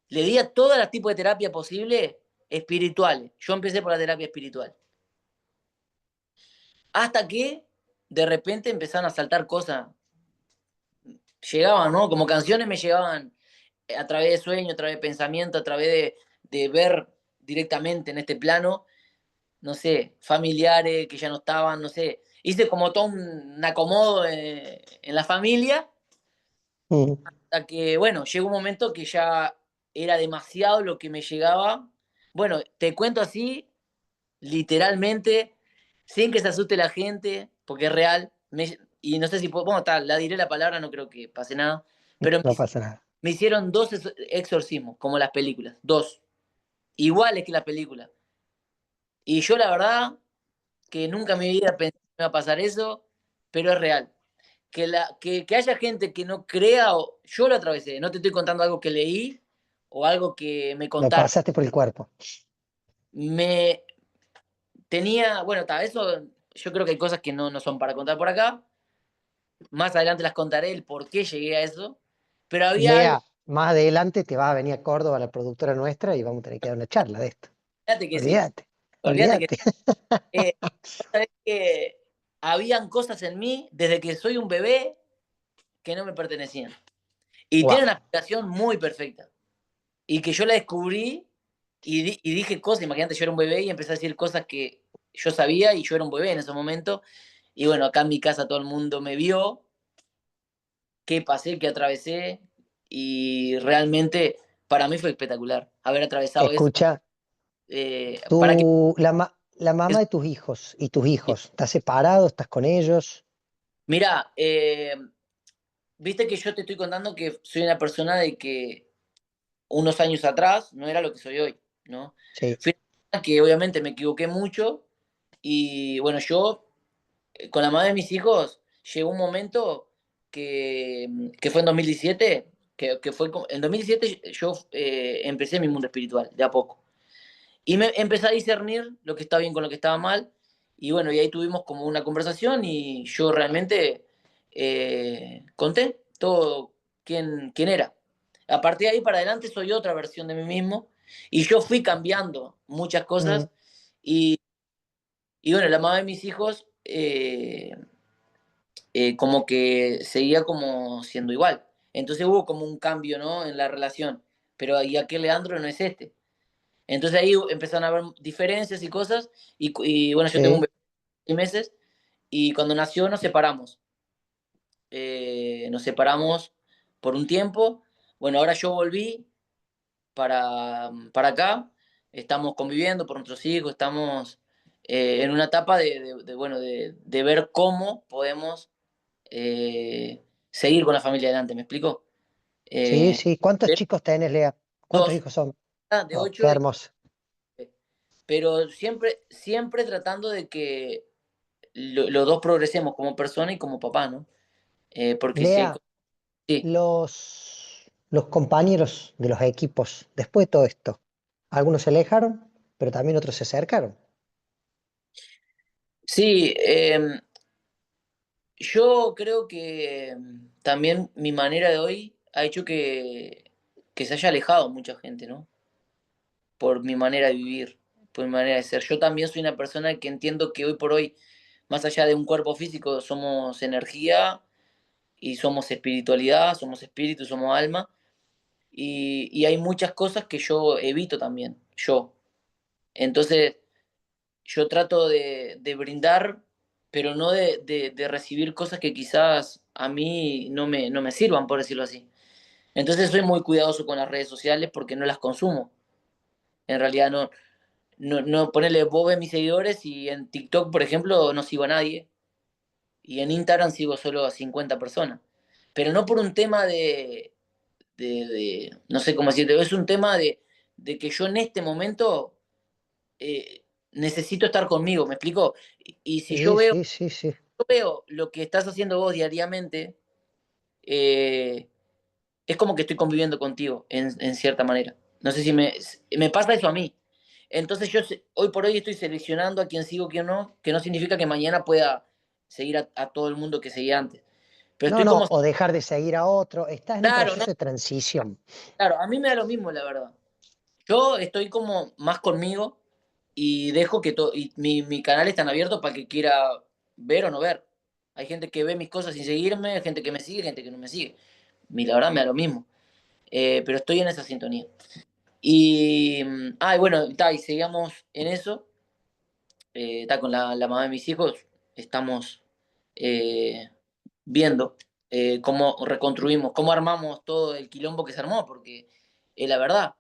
Le di a todos los tipos de terapia posible espirituales. Yo empecé por la terapia espiritual. Hasta que de repente empezaron a saltar cosas. Llegaban, ¿no? Como canciones me llegaban a través de sueños, a través de pensamiento, a través de ver directamente en este plano, no sé, familiares que ya no estaban, no sé. Hice como todo un acomodo en la familia, Mm. hasta que, bueno, llegó un momento que ya era demasiado lo que me llegaba. Bueno, te cuento así, literalmente, sin que se asuste la gente, porque es real. Y no sé si puedo, bueno, tal, la diré la palabra, no creo que pase nada, pero No pasa nada. me hicieron dos exorcismos, como las películas, dos, iguales que las películas. Y yo la verdad que nunca en mi vida pensé que me iba a pasar eso, pero es real. Que haya gente que no crea, yo lo atravesé, no te estoy contando algo que leí o algo que me Lo contaron. pasaste por el cuerpo. Me tenía, bueno, eso yo creo que hay cosas que no son para contar por acá. Más adelante las contaré el por qué llegué a eso. Pero había algo, Yeah, más adelante te vas a venir a Córdoba, la productora nuestra, y vamos a tener que dar una charla de esto. fíjate que sí, Olvídate, olvídate que olvídate. sabés que habían cosas en mí desde que soy un bebé que no me pertenecían. Y tiene Wow. una explicación muy perfecta. Y que yo la descubrí y dije cosas, imagínate, yo era un bebé y empecé a decir cosas que yo sabía y yo era un bebé en ese momento. Y bueno, acá en mi casa todo el mundo me vio, qué pasé, qué atravesé y realmente para mí fue espectacular haber atravesado eso. Escucha, Para que, la mamá de tus hijos y tus hijos, ¿estás separado? ¿Estás con ellos? mira, viste que yo te estoy contando que soy una persona de que unos años atrás no era lo que soy hoy, ¿no? Sí. Fui una persona que obviamente me equivoqué mucho y bueno, yo con la madre de mis hijos llegó un momento que fue en 2017, que fue en 2017 yo empecé mi mundo espiritual, de a poco. Y me empecé a discernir lo que estaba bien con lo que estaba mal. Y bueno, y ahí tuvimos como una conversación y yo realmente conté todo quién era. A partir de ahí para adelante soy otra versión de mí mismo y yo fui cambiando muchas Mm. cosas y bueno, la mamá de mis hijos como que seguía como siendo igual. Entonces hubo como un cambio, ¿no? En la relación. pero y aquel Leandro no es este. Entonces ahí empezaron a haber diferencias y cosas, y bueno, yo tengo un Sí, bebé de 6 meses, y cuando nació nos separamos. Nos separamos por un tiempo. Bueno, ahora yo volví para acá, estamos conviviendo por nuestros hijos, estamos en una etapa bueno, de ver cómo podemos seguir con la familia adelante, ¿me explico? sí, Eh, sí. ¿Cuántos de chicos tenés, Lea? ¿Cuántos dos, hijos son? de Oh, qué 8 y hermoso. 9, pero siempre, siempre tratando de que los dos progresemos como persona y como papá, ¿no? Porque si hay Lea, cosas. Sí. los compañeros de los equipos, después de todo esto, algunos se alejaron, pero también otros se acercaron. Sí, yo creo que también mi manera de hoy ha hecho que se haya alejado mucha gente, ¿no? Por mi manera de vivir, por mi manera de ser. Yo también soy una persona que entiendo que hoy por hoy, más allá de un cuerpo físico, somos energía y somos espiritualidad, somos espíritu, somos alma. Y hay muchas cosas que yo evito también, yo. Entonces, yo trato de brindar, pero no de recibir cosas que quizás a mí no me sirvan, por decirlo así. Entonces soy muy cuidadoso con las redes sociales porque no las consumo. En realidad no ponerle vos ves mis seguidores y en TikTok, por ejemplo, no sigo a nadie. Y en Instagram sigo solo a 50 personas. Pero no por un tema no sé cómo decirlo, es un tema de que yo en este momento necesito estar conmigo, ¿me explico? Y si yo Sí, veo, sí, sí, sí. yo veo lo que estás haciendo vos diariamente, eh, es como que estoy conviviendo contigo, en cierta manera. No sé si me pasa eso a mí. Entonces yo hoy por hoy estoy seleccionando a quién sigo, quién no, que no significa que mañana pueda seguir a todo el mundo que seguía antes. Pero No, estoy no, como, o dejar de seguir a otro. Estás en un claro, no, proceso de transición. claro, a mí me da lo mismo, la verdad. Yo estoy como más conmigo y dejo que todo, y mi canal está abierto para que quiera ver o no ver. Hay gente que ve mis cosas sin seguirme, hay gente que me sigue, gente que no me sigue. Y la verdad me da lo mismo. Pero estoy en esa sintonía. Y bueno, y seguíamos en eso. Con la mamá de mis hijos, estamos eh, viendo cómo reconstruimos, cómo armamos todo el quilombo que se armó, porque es la verdad.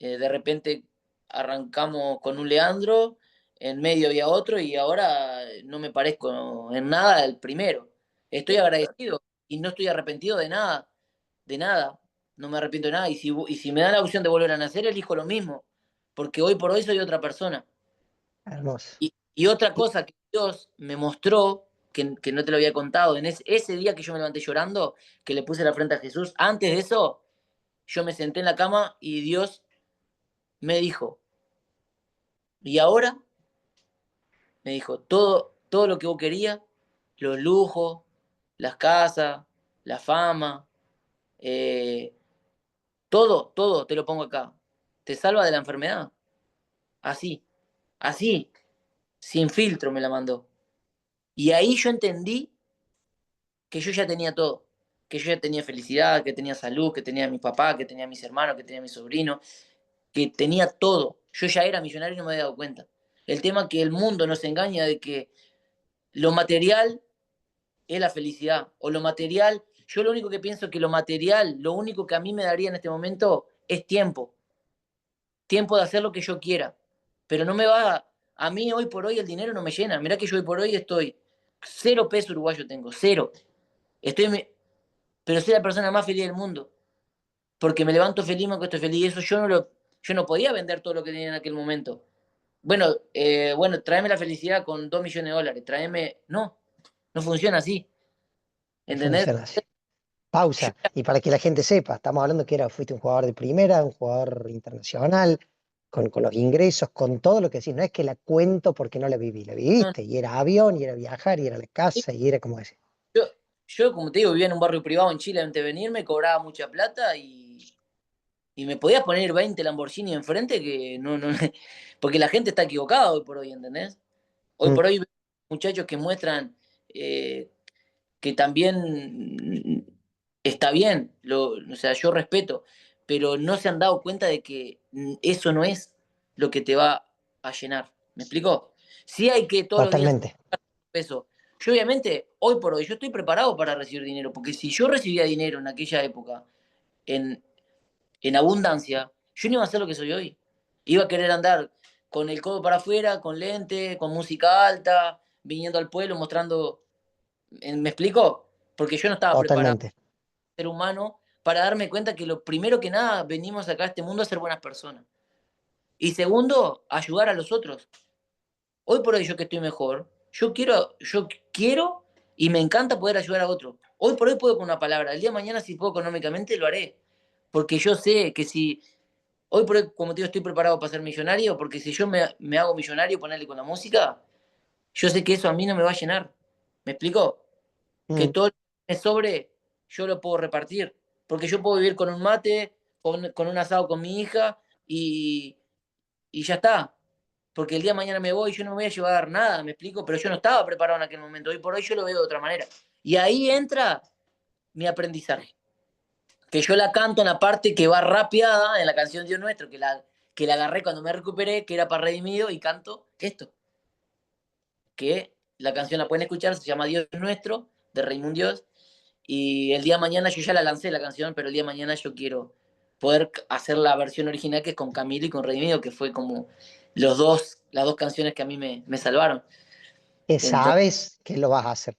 De repente arrancamos con un Leandro, en medio había otro y ahora no me parezco en nada el primero. Estoy agradecido y no estoy arrepentido de nada, de nada. No me arrepiento de nada. Y si me dan la opción de volver a nacer, elijo lo mismo, porque hoy por hoy soy otra persona. Hermoso. Y otra Y- cosa que Dios me mostró, que no te lo había contado, en ese día que yo me levanté llorando, que le puse la frente a Jesús, antes de eso, yo me senté en la cama y Dios me dijo, ¿y ahora? Me dijo, todo lo que vos querías, los lujos, las casas, la fama, eh, todo te lo pongo acá. Te salva de la enfermedad. Así, así, sin filtro me la mandó. Y ahí yo entendí que yo ya tenía todo, que yo ya tenía felicidad, que tenía salud, que tenía a mi papá, que tenía a mis hermanos, que tenía a mi sobrino, que tenía todo. Yo ya era millonario y no me había dado cuenta. El tema es que el mundo nos engaña de que lo material es la felicidad. O lo material, yo lo único que pienso es que lo material, lo único que a mí me daría en este momento es tiempo. Tiempo de hacer lo que yo quiera. Pero no me va, a mí hoy por hoy el dinero no me llena. Mirá que yo hoy por hoy estoy, 0 pesos uruguayo tengo, cero. Estoy, pero soy la persona más feliz del mundo. Porque me levanto feliz, me acuesto feliz. Y eso yo no podía vender todo lo que tenía en aquel momento. Bueno, tráeme la felicidad con 2 millones de dólares. Tráeme. No, no funciona así. No ¿Entendés? funciona así. Pausa. Y para que la gente sepa, estamos hablando que fuiste un jugador de primera, un jugador internacional, con los ingresos, con todo lo que decís. No es que la cuento porque no la viví, la No, viviste. Y era avión, y era viajar, y era la casa, y era como decir. Yo, yo, como te digo, vivía en un barrio privado en Chile antes de venirme, cobraba mucha plata y me podías poner 20 Lamborghini enfrente que no, porque la gente está equivocada hoy por hoy, ¿entendés? Hoy Mm, por hoy veo muchachos que muestran eh, que también está bien, o sea, yo respeto, pero no se han dado cuenta de que eso no es lo que te va a llenar. ¿Me explico? Sí hay que todos los días Totalmente. peso. Yo obviamente, hoy por hoy, yo estoy preparado para recibir dinero, porque si yo recibía dinero en aquella época, en, en abundancia, yo no iba a hacer lo que soy hoy. Iba a querer andar con el codo para afuera, con lente, con música alta, viniendo al pueblo, mostrando. ¿Me explico? Porque yo no estaba preparado Totalmente. ser humano para darme cuenta que lo primero que nada venimos acá a este mundo a ser buenas personas. Y segundo, ayudar a los otros. Hoy por hoy yo que estoy mejor, yo quiero y me encanta poder ayudar a otros. Hoy por hoy puedo con una palabra. El día de mañana si puedo económicamente lo haré. Porque yo sé que si hoy por hoy, como te digo, estoy preparado para ser millonario, porque si yo me hago millonario, ponerle con la música, yo sé que eso a mí no me va a llenar. ¿Me explico? Que Mm, todo lo que me sobre, yo lo puedo repartir. Porque yo puedo vivir con un mate, con un asado con mi hija y ya está. Porque el día de mañana me voy, yo no me voy a llevar nada, me explico, pero yo no estaba preparado en aquel momento. Hoy por hoy yo lo veo de otra manera. Y ahí entra mi aprendizaje. Que yo la canto en la parte que va rapeada en la canción Dios Nuestro, que la agarré cuando me recuperé, que era para Redimido, y canto esto. Que la canción la pueden escuchar, se llama Dios Nuestro, de Raimundo Dios. Y el día de mañana yo ya la lancé la canción, pero el día de mañana yo quiero poder hacer la versión original que es con Camilo y con Redimido, que fue como las dos canciones que a mí me salvaron. que Entonces, sabes que lo vas a hacer.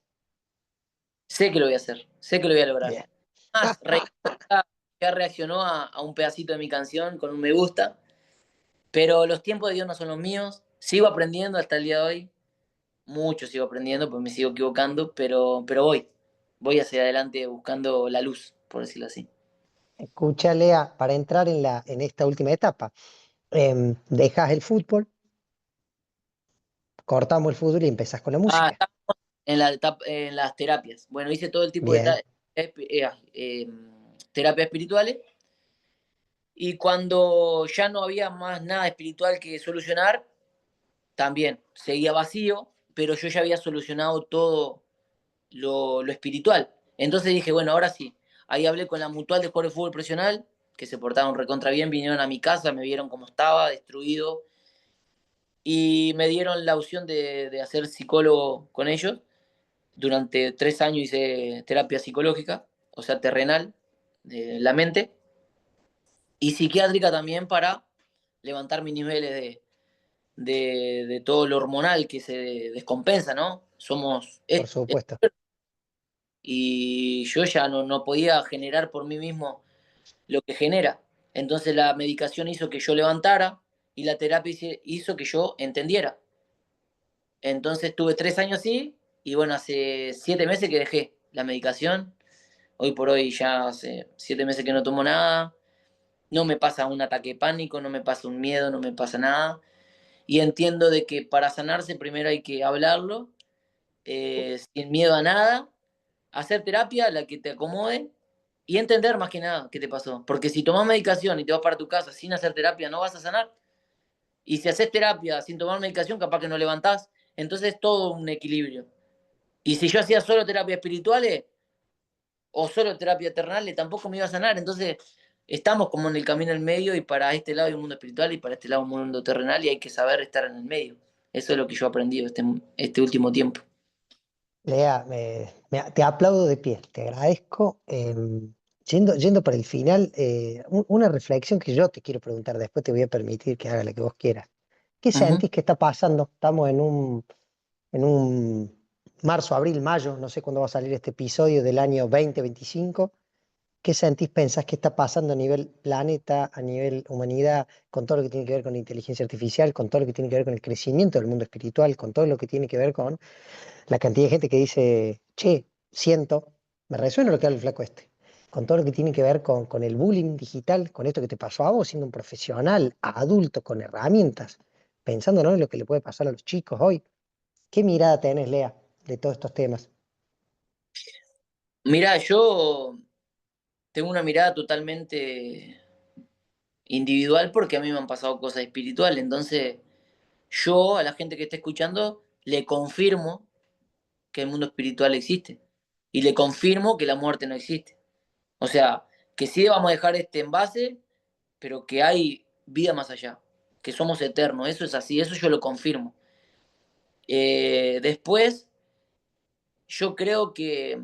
sé que lo voy a hacer, sé que lo voy a lograr. Bien. Más, ya reaccionó a un pedacito de mi canción con un me gusta, pero los tiempos de Dios no son los míos. Sigo aprendiendo hasta el día de hoy, mucho sigo aprendiendo, pues me sigo equivocando, pero voy hacia adelante buscando la luz, por decirlo así. Escucha, Lea, para entrar en esta última etapa, dejas el fútbol, cortamos el fútbol y empezás con la Ah, música. en las terapias. Bueno, hice todo el tipo de Bien, terapias espirituales y cuando ya no había más nada espiritual que solucionar, también seguía vacío, pero yo ya había solucionado todo lo espiritual. Entonces dije, bueno, ahora sí. Ahí hablé con la mutual de jugadores de fútbol profesional, que se portaron recontra bien, vinieron a mi casa, me vieron cómo estaba, destruido, y me dieron la opción de hacer psicólogo con ellos. Durante 3 años hice terapia psicológica, o sea, terrenal, de la mente, y psiquiátrica también para levantar mis niveles de todo lo hormonal que se descompensa, ¿no? Somos por esto. supuesto. Y yo ya no podía generar por mí mismo lo que genera. Entonces la medicación hizo que yo levantara y la terapia hizo que yo entendiera. Entonces tuve 3 años así y bueno, hace 7 meses que dejé la medicación. Hoy por hoy ya hace 7 meses que no tomo nada. No me pasa un ataque de pánico, no me pasa un miedo, no me pasa nada. Y entiendo de que para sanarse primero hay que hablarlo, sin miedo a nada, hacer terapia, la que te acomode, y entender más que nada qué te pasó. Porque si tomás medicación y te vas para tu casa sin hacer terapia, no vas a sanar. Y si haces terapia sin tomar medicación, capaz que no levantás. Entonces es todo un equilibrio. Y si yo hacía solo terapias espirituales o solo terapia terrenal, tampoco me iba a sanar. Entonces estamos como en el camino al medio y para este lado hay un mundo espiritual y para este lado un mundo terrenal y hay que saber estar en el medio. Eso es lo que yo he aprendido este último tiempo. Lea, te aplaudo de pie, te agradezco. Yendo para el final, una reflexión que yo te quiero preguntar, después te voy a permitir que haga la que vos quieras. ¿Qué Uh -huh. sentís que está pasando? Estamos en un marzo, abril, mayo, no sé cuándo va a salir este episodio del año 2025. ¿Qué sentís, pensás que está pasando a nivel planeta, a nivel humanidad, con todo lo que tiene que ver con la inteligencia artificial, con todo lo que tiene que ver con el crecimiento del mundo espiritual, con todo lo que tiene que ver con la cantidad de gente que dice, che, siento, me resuena lo que habla el flaco este, con todo lo que tiene que ver con el bullying digital, con esto que te pasó a vos siendo un profesional, adulto, con herramientas, pensando, ¿no?, en lo que le puede pasar a los chicos hoy? ¿Qué mirada tenés, Lea, de todos estos temas? Mirá, yo tengo una mirada totalmente individual porque a mí me han pasado cosas espirituales. Entonces, yo a la gente que esté escuchando le confirmo que el mundo espiritual existe y le confirmo que la muerte no existe. O sea, que sí vamos a dejar este envase, pero que hay vida más allá, que somos eternos, eso es así, eso yo lo confirmo. Después, yo creo que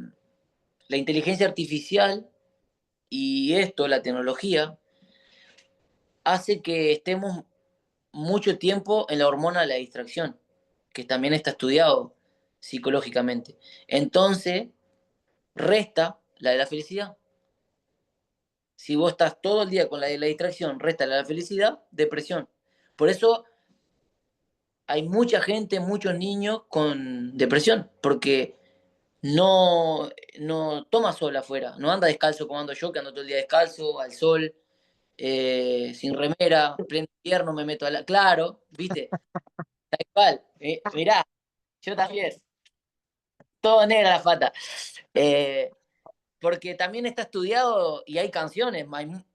la inteligencia artificial y esto, la tecnología, hace que estemos mucho tiempo en la hormona de la distracción, que también está estudiado psicológicamente. Entonces, resta la de la felicidad. Si vos estás todo el día con la de la distracción, resta la de la felicidad, depresión. Por eso hay mucha gente, muchos niños con depresión, porque no, no toma sol afuera, no anda descalzo como ando yo, que ando todo el día descalzo, al sol, sin remera, pleno invierno me meto a la... Claro, viste, tal cual. Mirá, yo también, todo negra la fata. Eh, porque también está estudiado y hay canciones.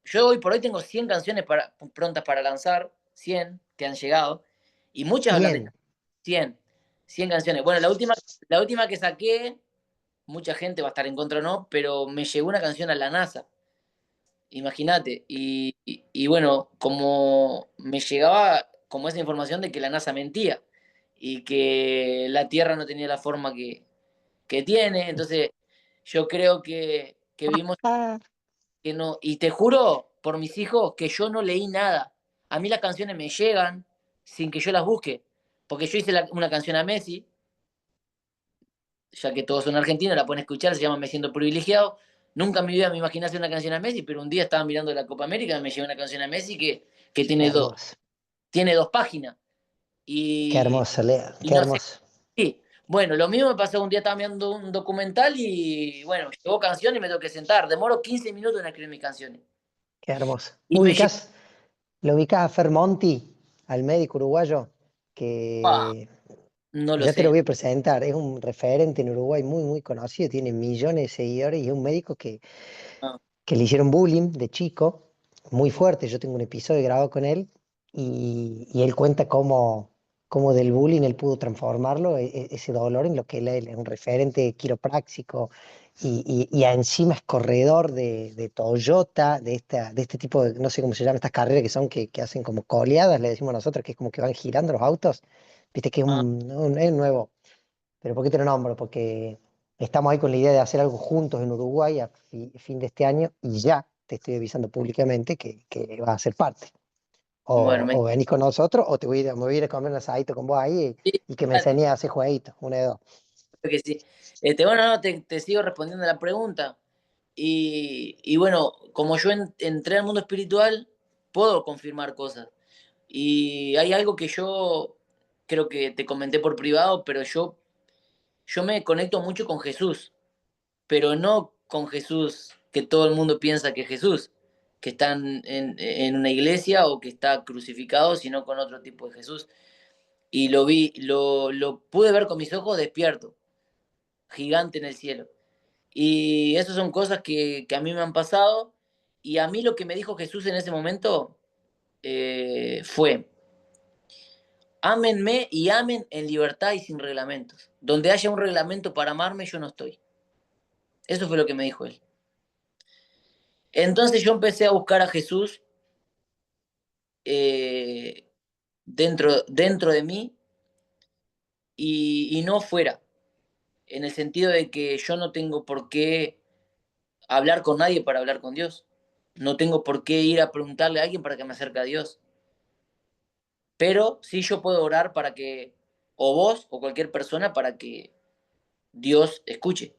Yo hoy por hoy tengo 100 canciones prontas para lanzar, 100 que han llegado, y muchas hablan de 100. 100, 100 canciones. Bueno, la última que saqué, mucha gente va a estar en contra o no, pero me llegó una canción a la NASA, imagínate. Y bueno, como me llegaba como esa información de que la NASA mentía y que la Tierra no tenía la forma que tiene, entonces yo creo que vimos Ah, que no, y te juro por mis hijos que yo no leí nada. A mí las canciones me llegan sin que yo las busque, porque yo hice una canción a Messi, ya que todos son argentinos, la pueden escuchar, se llama Me siento privilegiado. Nunca en mi vida me imaginé hacer una canción a Messi, pero un día estaba mirando la Copa América y me llegó una canción a Messi que qué tiene hermoso, tiene dos páginas. qué Y, hermoso, Lea, y qué no sé. hermoso, Sí. Bueno, lo mismo me pasó un día, estaba mirando un documental y bueno, llegó canción y me tengo que sentar. Demoro 15 minutos en escribir mis canciones. qué hermoso. Y me llegó. Lo ubicás a Fermonti, al médico uruguayo, Ah, que no lo ya te lo sé. voy a presentar, es un referente en Uruguay muy, muy conocido, tiene millones de seguidores y es un médico Ah, que le hicieron bullying de chico, muy fuerte. Yo tengo un episodio grabado con él y él cuenta cómo del bullying él pudo transformarlo, ese dolor, en lo que él es un referente quiropráctico y encima es corredor de Toyota, de este tipo de, no sé cómo se llaman estas carreras que son que hacen como coleadas, le decimos nosotros, que es como que van girando los autos. Viste que ah, es nuevo. Pero ¿por qué te lo nombro? Porque estamos ahí con la idea de hacer algo juntos en Uruguay a fin de este año y ya te estoy avisando públicamente que vas a ser parte. bueno, O venís con nosotros o me voy a ir a comer un asadito con vos ahí sí, y que me dale, enseñes a hacer jueguitos, una de dos. creo que sí. Bueno, no, te sigo respondiendo a la pregunta. Y bueno, como yo entré al mundo espiritual, puedo confirmar cosas. Y hay algo que yo creo que te comenté por privado, pero yo me conecto mucho con Jesús, pero no con Jesús que todo el mundo piensa que es Jesús, que está en una iglesia o que está crucificado, sino con otro tipo de Jesús. Y lo pude ver con mis ojos despierto, gigante en el cielo. Y esas son cosas que a mí me han pasado. Y a mí lo que me dijo Jesús en ese momento fue, ámenme y amen en libertad y sin reglamentos. Donde haya un reglamento para amarme, yo no estoy. Eso fue lo que me dijo él. Entonces yo empecé a buscar a Jesús eh, dentro de mí y no fuera, en el sentido de que yo no tengo por qué hablar con nadie para hablar con Dios. No tengo por qué ir a preguntarle a alguien para que me acerque a Dios. Pero sí yo puedo orar para que, o vos, o cualquier persona, para que Dios escuche.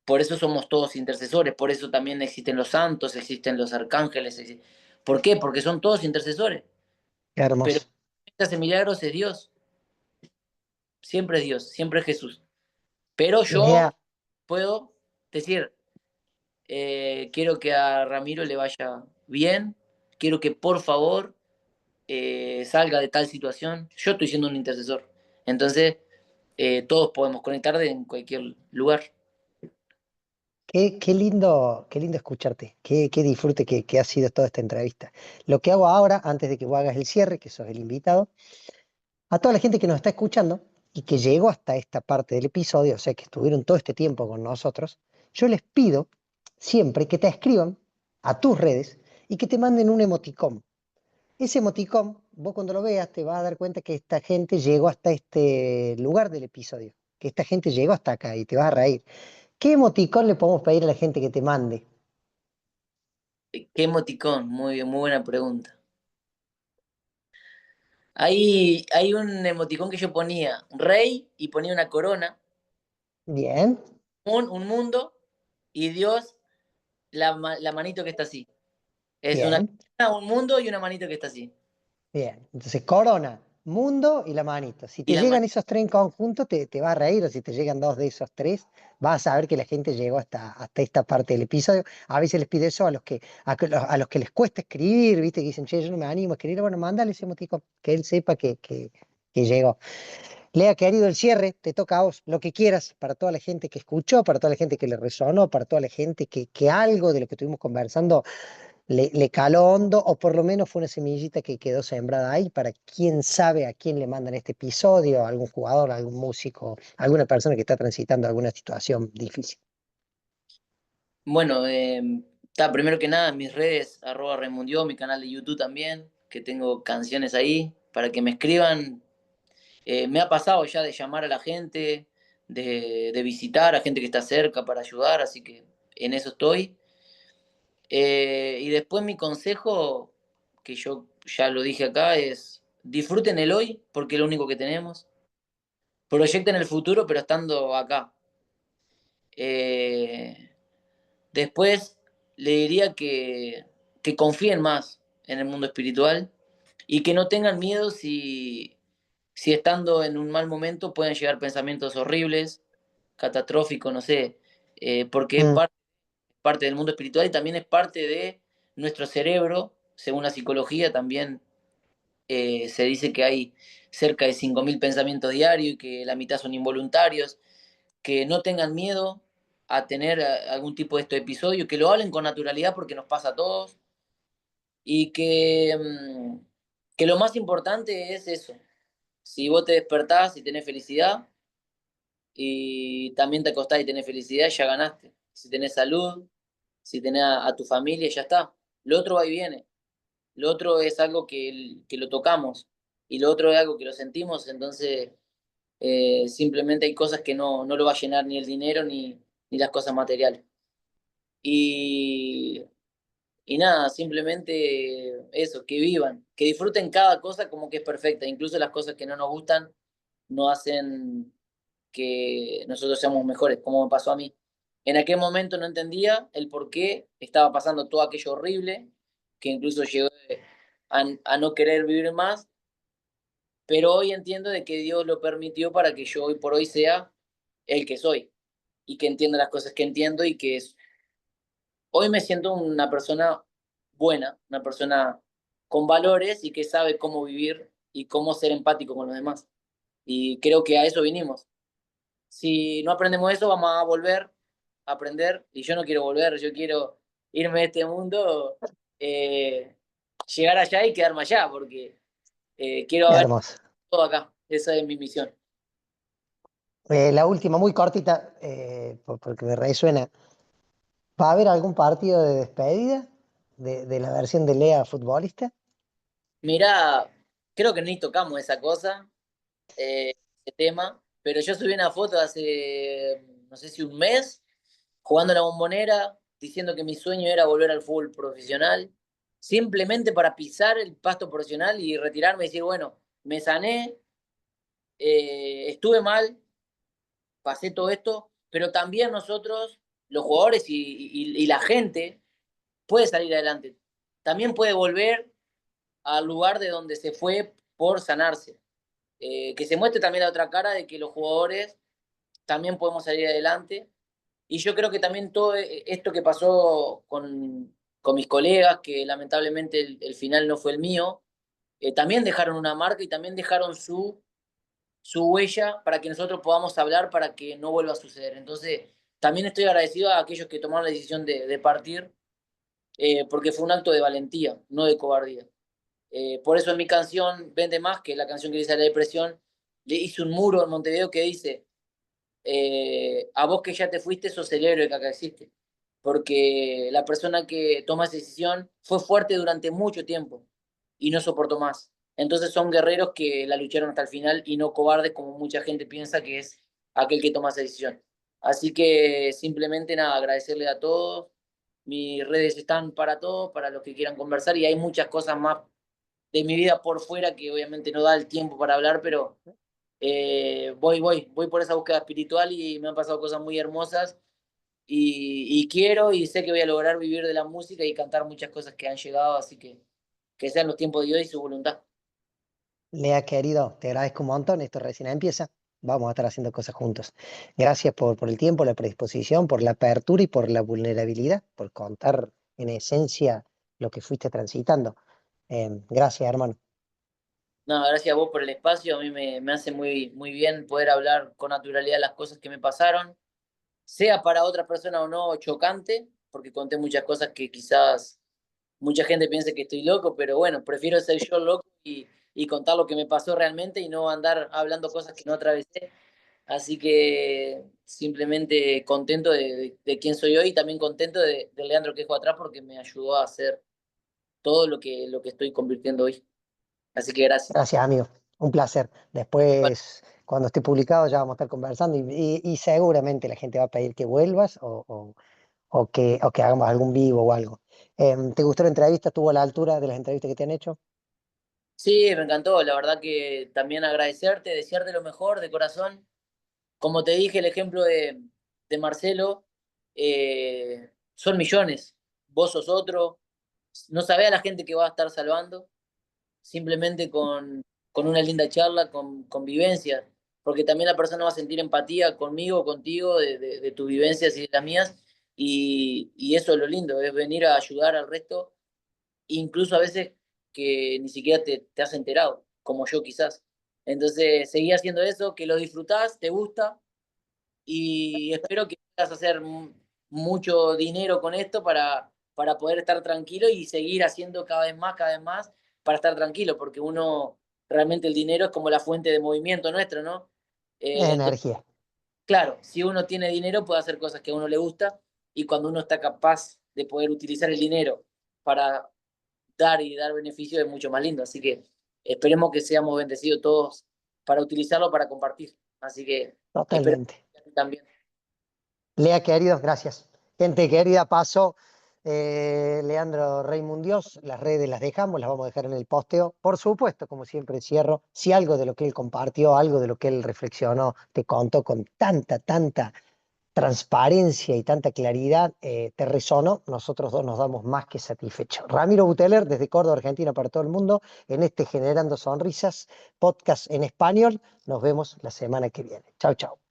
Por eso somos todos intercesores, por eso también existen los santos, existen los arcángeles. ¿Por qué? Porque son todos intercesores. Qué Pero hermoso. el que hace milagros es Dios, siempre es Jesús. Pero yo Lea, puedo decir, quiero que a Ramiro le vaya bien, quiero que por favor salga de tal situación. Yo estoy siendo un intercesor. Entonces, todos podemos conectar en cualquier lugar. qué lindo escucharte, qué disfrute que ha sido toda esta entrevista. Lo que hago ahora, antes de que vos hagas el cierre, que sos el invitado, a toda la gente que nos está escuchando y que llegó hasta esta parte del episodio, o sea, que estuvieron todo este tiempo con nosotros, yo les pido siempre que te escriban a tus redes y que te manden un emoticón. Ese emoticón, vos cuando lo veas te vas a dar cuenta que esta gente llegó hasta este lugar del episodio, que esta gente llegó hasta acá y te vas a reír. ¿Qué emoticón le podemos pedir a la gente que te mande? ¿Qué emoticón? Muy buena pregunta. Hay un emoticón que yo ponía rey y ponía una corona, Bien, un mundo y Dios, la manito que está así. Es una bien. corona, un mundo y una manito que está así. Bien, entonces corona, mundo y la manito. Si Y te la llegan esos tres en conjunto, te va a reír, o si te llegan dos de esos tres, vas a saber que la gente llegó hasta esta parte del episodio. A veces les pido eso a los que les cuesta escribir, ¿viste? Que dicen, che, yo no me animo a escribir. Bueno, mándale ese emoticón, que él sepa que llegó. Lea, querido, el cierre, te toca a vos, lo que quieras, para toda la gente que escuchó, para toda la gente que le resonó, para toda la gente que algo de lo que estuvimos conversando le caló hondo o por lo menos fue una semillita que quedó sembrada ahí para quién sabe a quién le mandan este episodio, algún jugador, algún músico, alguna persona que está transitando alguna situación difícil. Bueno, primero que nada, mis redes, @Raimundio, mi canal de YouTube también, que tengo canciones ahí, para que me escriban. Me ha pasado ya de llamar a la gente, de visitar a gente que está cerca para ayudar, así que en eso estoy. Y después mi consejo, que yo ya lo dije acá, es disfruten el hoy, porque es lo único que tenemos. Proyecten el futuro, pero estando acá. Eh, Después le diría que confíen más en el mundo espiritual y que no tengan miedo si estando en un mal momento pueden llegar pensamientos horribles, catastróficos, no sé, porque es Mm, parte del mundo espiritual y también es parte de nuestro cerebro. Según la psicología, también se dice que hay cerca de 5.000 pensamientos diarios y que la mitad son involuntarios, que no tengan miedo a tener algún tipo de este episodio, que lo hablen con naturalidad porque nos pasa a todos y que lo más importante es eso. Si vos te despertás y tenés felicidad y también te acostás y tenés felicidad, ya ganaste. Si tenés salud, si tenés a tu familia, ya está. Lo otro va y viene. Lo otro es algo que lo tocamos y lo otro es algo que lo sentimos, entonces simplemente hay cosas que no lo va a llenar ni el dinero ni las cosas materiales. Y, y nada, simplemente eso, que vivan, que disfruten cada cosa como que es perfecta, incluso las cosas que no nos gustan no hacen que nosotros seamos mejores, como me pasó a mí. En aquel momento no entendía el por qué estaba pasando todo aquello horrible, que incluso llegó a no querer vivir más, pero hoy entiendo de que Dios lo permitió para que yo hoy por hoy sea el que soy y que entienda las cosas que entiendo y hoy me siento una persona buena, una persona con valores y que sabe cómo vivir y cómo ser empático con los demás. Y creo que a eso vinimos. Si no aprendemos eso, vamos a volver a aprender y yo no quiero volver, yo quiero irme de este mundo, eh, llegar allá y quedarme allá, porque quiero haber hermoso. todo acá. Esa es mi misión. La última, muy cortita, porque me resuena. ¿Va a haber algún partido de despedida de la versión de Lea futbolista? Mirá, creo que ni tocamos esa cosa, ese tema, pero yo subí una foto hace, no sé si un mes, jugando a la Bombonera, diciendo que mi sueño era volver al fútbol profesional, simplemente para pisar el pasto profesional y retirarme y decir, bueno, me sané, estuve mal, pasé todo esto, pero también nosotros, los jugadores y la gente, puede salir adelante. También puede volver al lugar de donde se fue por sanarse. Que se muestre también la otra cara de que los jugadores también podemos salir adelante. Y yo creo que también todo esto que pasó con mis colegas, que lamentablemente el final no fue el mío, también dejaron una marca y también dejaron su huella para que nosotros podamos hablar para que no vuelva a suceder. Entonces, también estoy agradecido a aquellos que tomaron la decisión de partir, porque fue un acto de valentía, no de cobardía. Por eso en mi canción Vende Más, que es la canción que dice la depresión, le hice un muro en Montevideo que dice, a vos que ya te fuiste, sos el héroe que acá existe. porque la persona que toma esa decisión fue fuerte durante mucho tiempo y no soportó más. Entonces son guerreros que la lucharon hasta el final y no cobardes como mucha gente piensa que es aquel que toma esa decisión. Así que simplemente nada, agradecerle a todos. Mis redes están para todos, para los que quieran conversar y hay muchas cosas más de mi vida por fuera que obviamente no da el tiempo para hablar, pero voy por esa búsqueda espiritual y me han pasado cosas muy hermosas y quiero y sé que voy a lograr vivir de la música y cantar muchas cosas que han llegado, así que sean los tiempos de Dios y su voluntad. Lea, querido, te agradezco un montón. Esto recién empieza. Vamos a estar haciendo cosas juntos. Gracias por el tiempo, la predisposición, por la apertura y por la vulnerabilidad, por contar en esencia lo que fuiste transitando. Gracias, hermano. No, gracias a vos por el espacio, a mí me hace muy bien poder hablar con naturalidad las cosas que me pasaron, sea para otra persona o no chocante, porque conté muchas cosas que quizás mucha gente piensa que estoy loco, pero bueno, prefiero ser yo loco y contar lo que me pasó realmente y no andar hablando cosas que no atravesé. Así que simplemente contento de quién soy hoy y también contento de Leandro que dejó atrás porque me ayudó a hacer todo lo que estoy convirtiendo hoy. Así que gracias. Gracias, amigo. Un placer. Bueno, Después, cuando esté publicado, ya vamos a estar conversando y seguramente la gente va a pedir que vuelvas o que hagamos algún vivo o algo. ¿Te gustó la entrevista? ¿Estuvo a la altura de las entrevistas que te han hecho? sí, me encantó. La verdad que también agradecerte, desearte lo mejor de corazón. Como te dije, el ejemplo de Marcelo, son millones. Vos sos otro. No sabés a la gente que va a estar salvando. Simplemente con una linda charla, con vivencias, porque también la persona va a sentir empatía conmigo, contigo, de tus vivencias y de las mías, y eso es lo lindo, es venir a ayudar al resto, incluso a veces que ni siquiera te has enterado, como yo quizás. Entonces, seguí haciendo eso, que lo disfrutás, te gusta, y espero que puedas hacer mucho dinero con esto para poder estar tranquilo y seguir haciendo cada vez más, para estar tranquilo, porque uno, realmente el dinero es como la fuente de movimiento nuestro, ¿no? Es Entonces, energía. claro, si uno tiene dinero puede hacer cosas que a uno le gusta y cuando uno está capaz de poder utilizar el dinero para dar y dar beneficio es mucho más lindo. Así que esperemos que seamos bendecidos todos para utilizarlo para compartir. Así que espero Totalmente. que también. Lea, queridos, gracias. Gente querida, paso. Leandro Reymundios, las redes las dejamos, las vamos a dejar en el posteo. Por supuesto, como siempre cierro, si algo de lo que él compartió, algo de lo que él reflexionó, te contó con tanta transparencia y tanta claridad, te resonó, nosotros dos nos damos más que satisfechos. Ramiro Buteler, desde Córdoba, Argentina, para todo el mundo, en este Generando Sonrisas, podcast en español. Nos vemos la semana que viene. Chau, chau.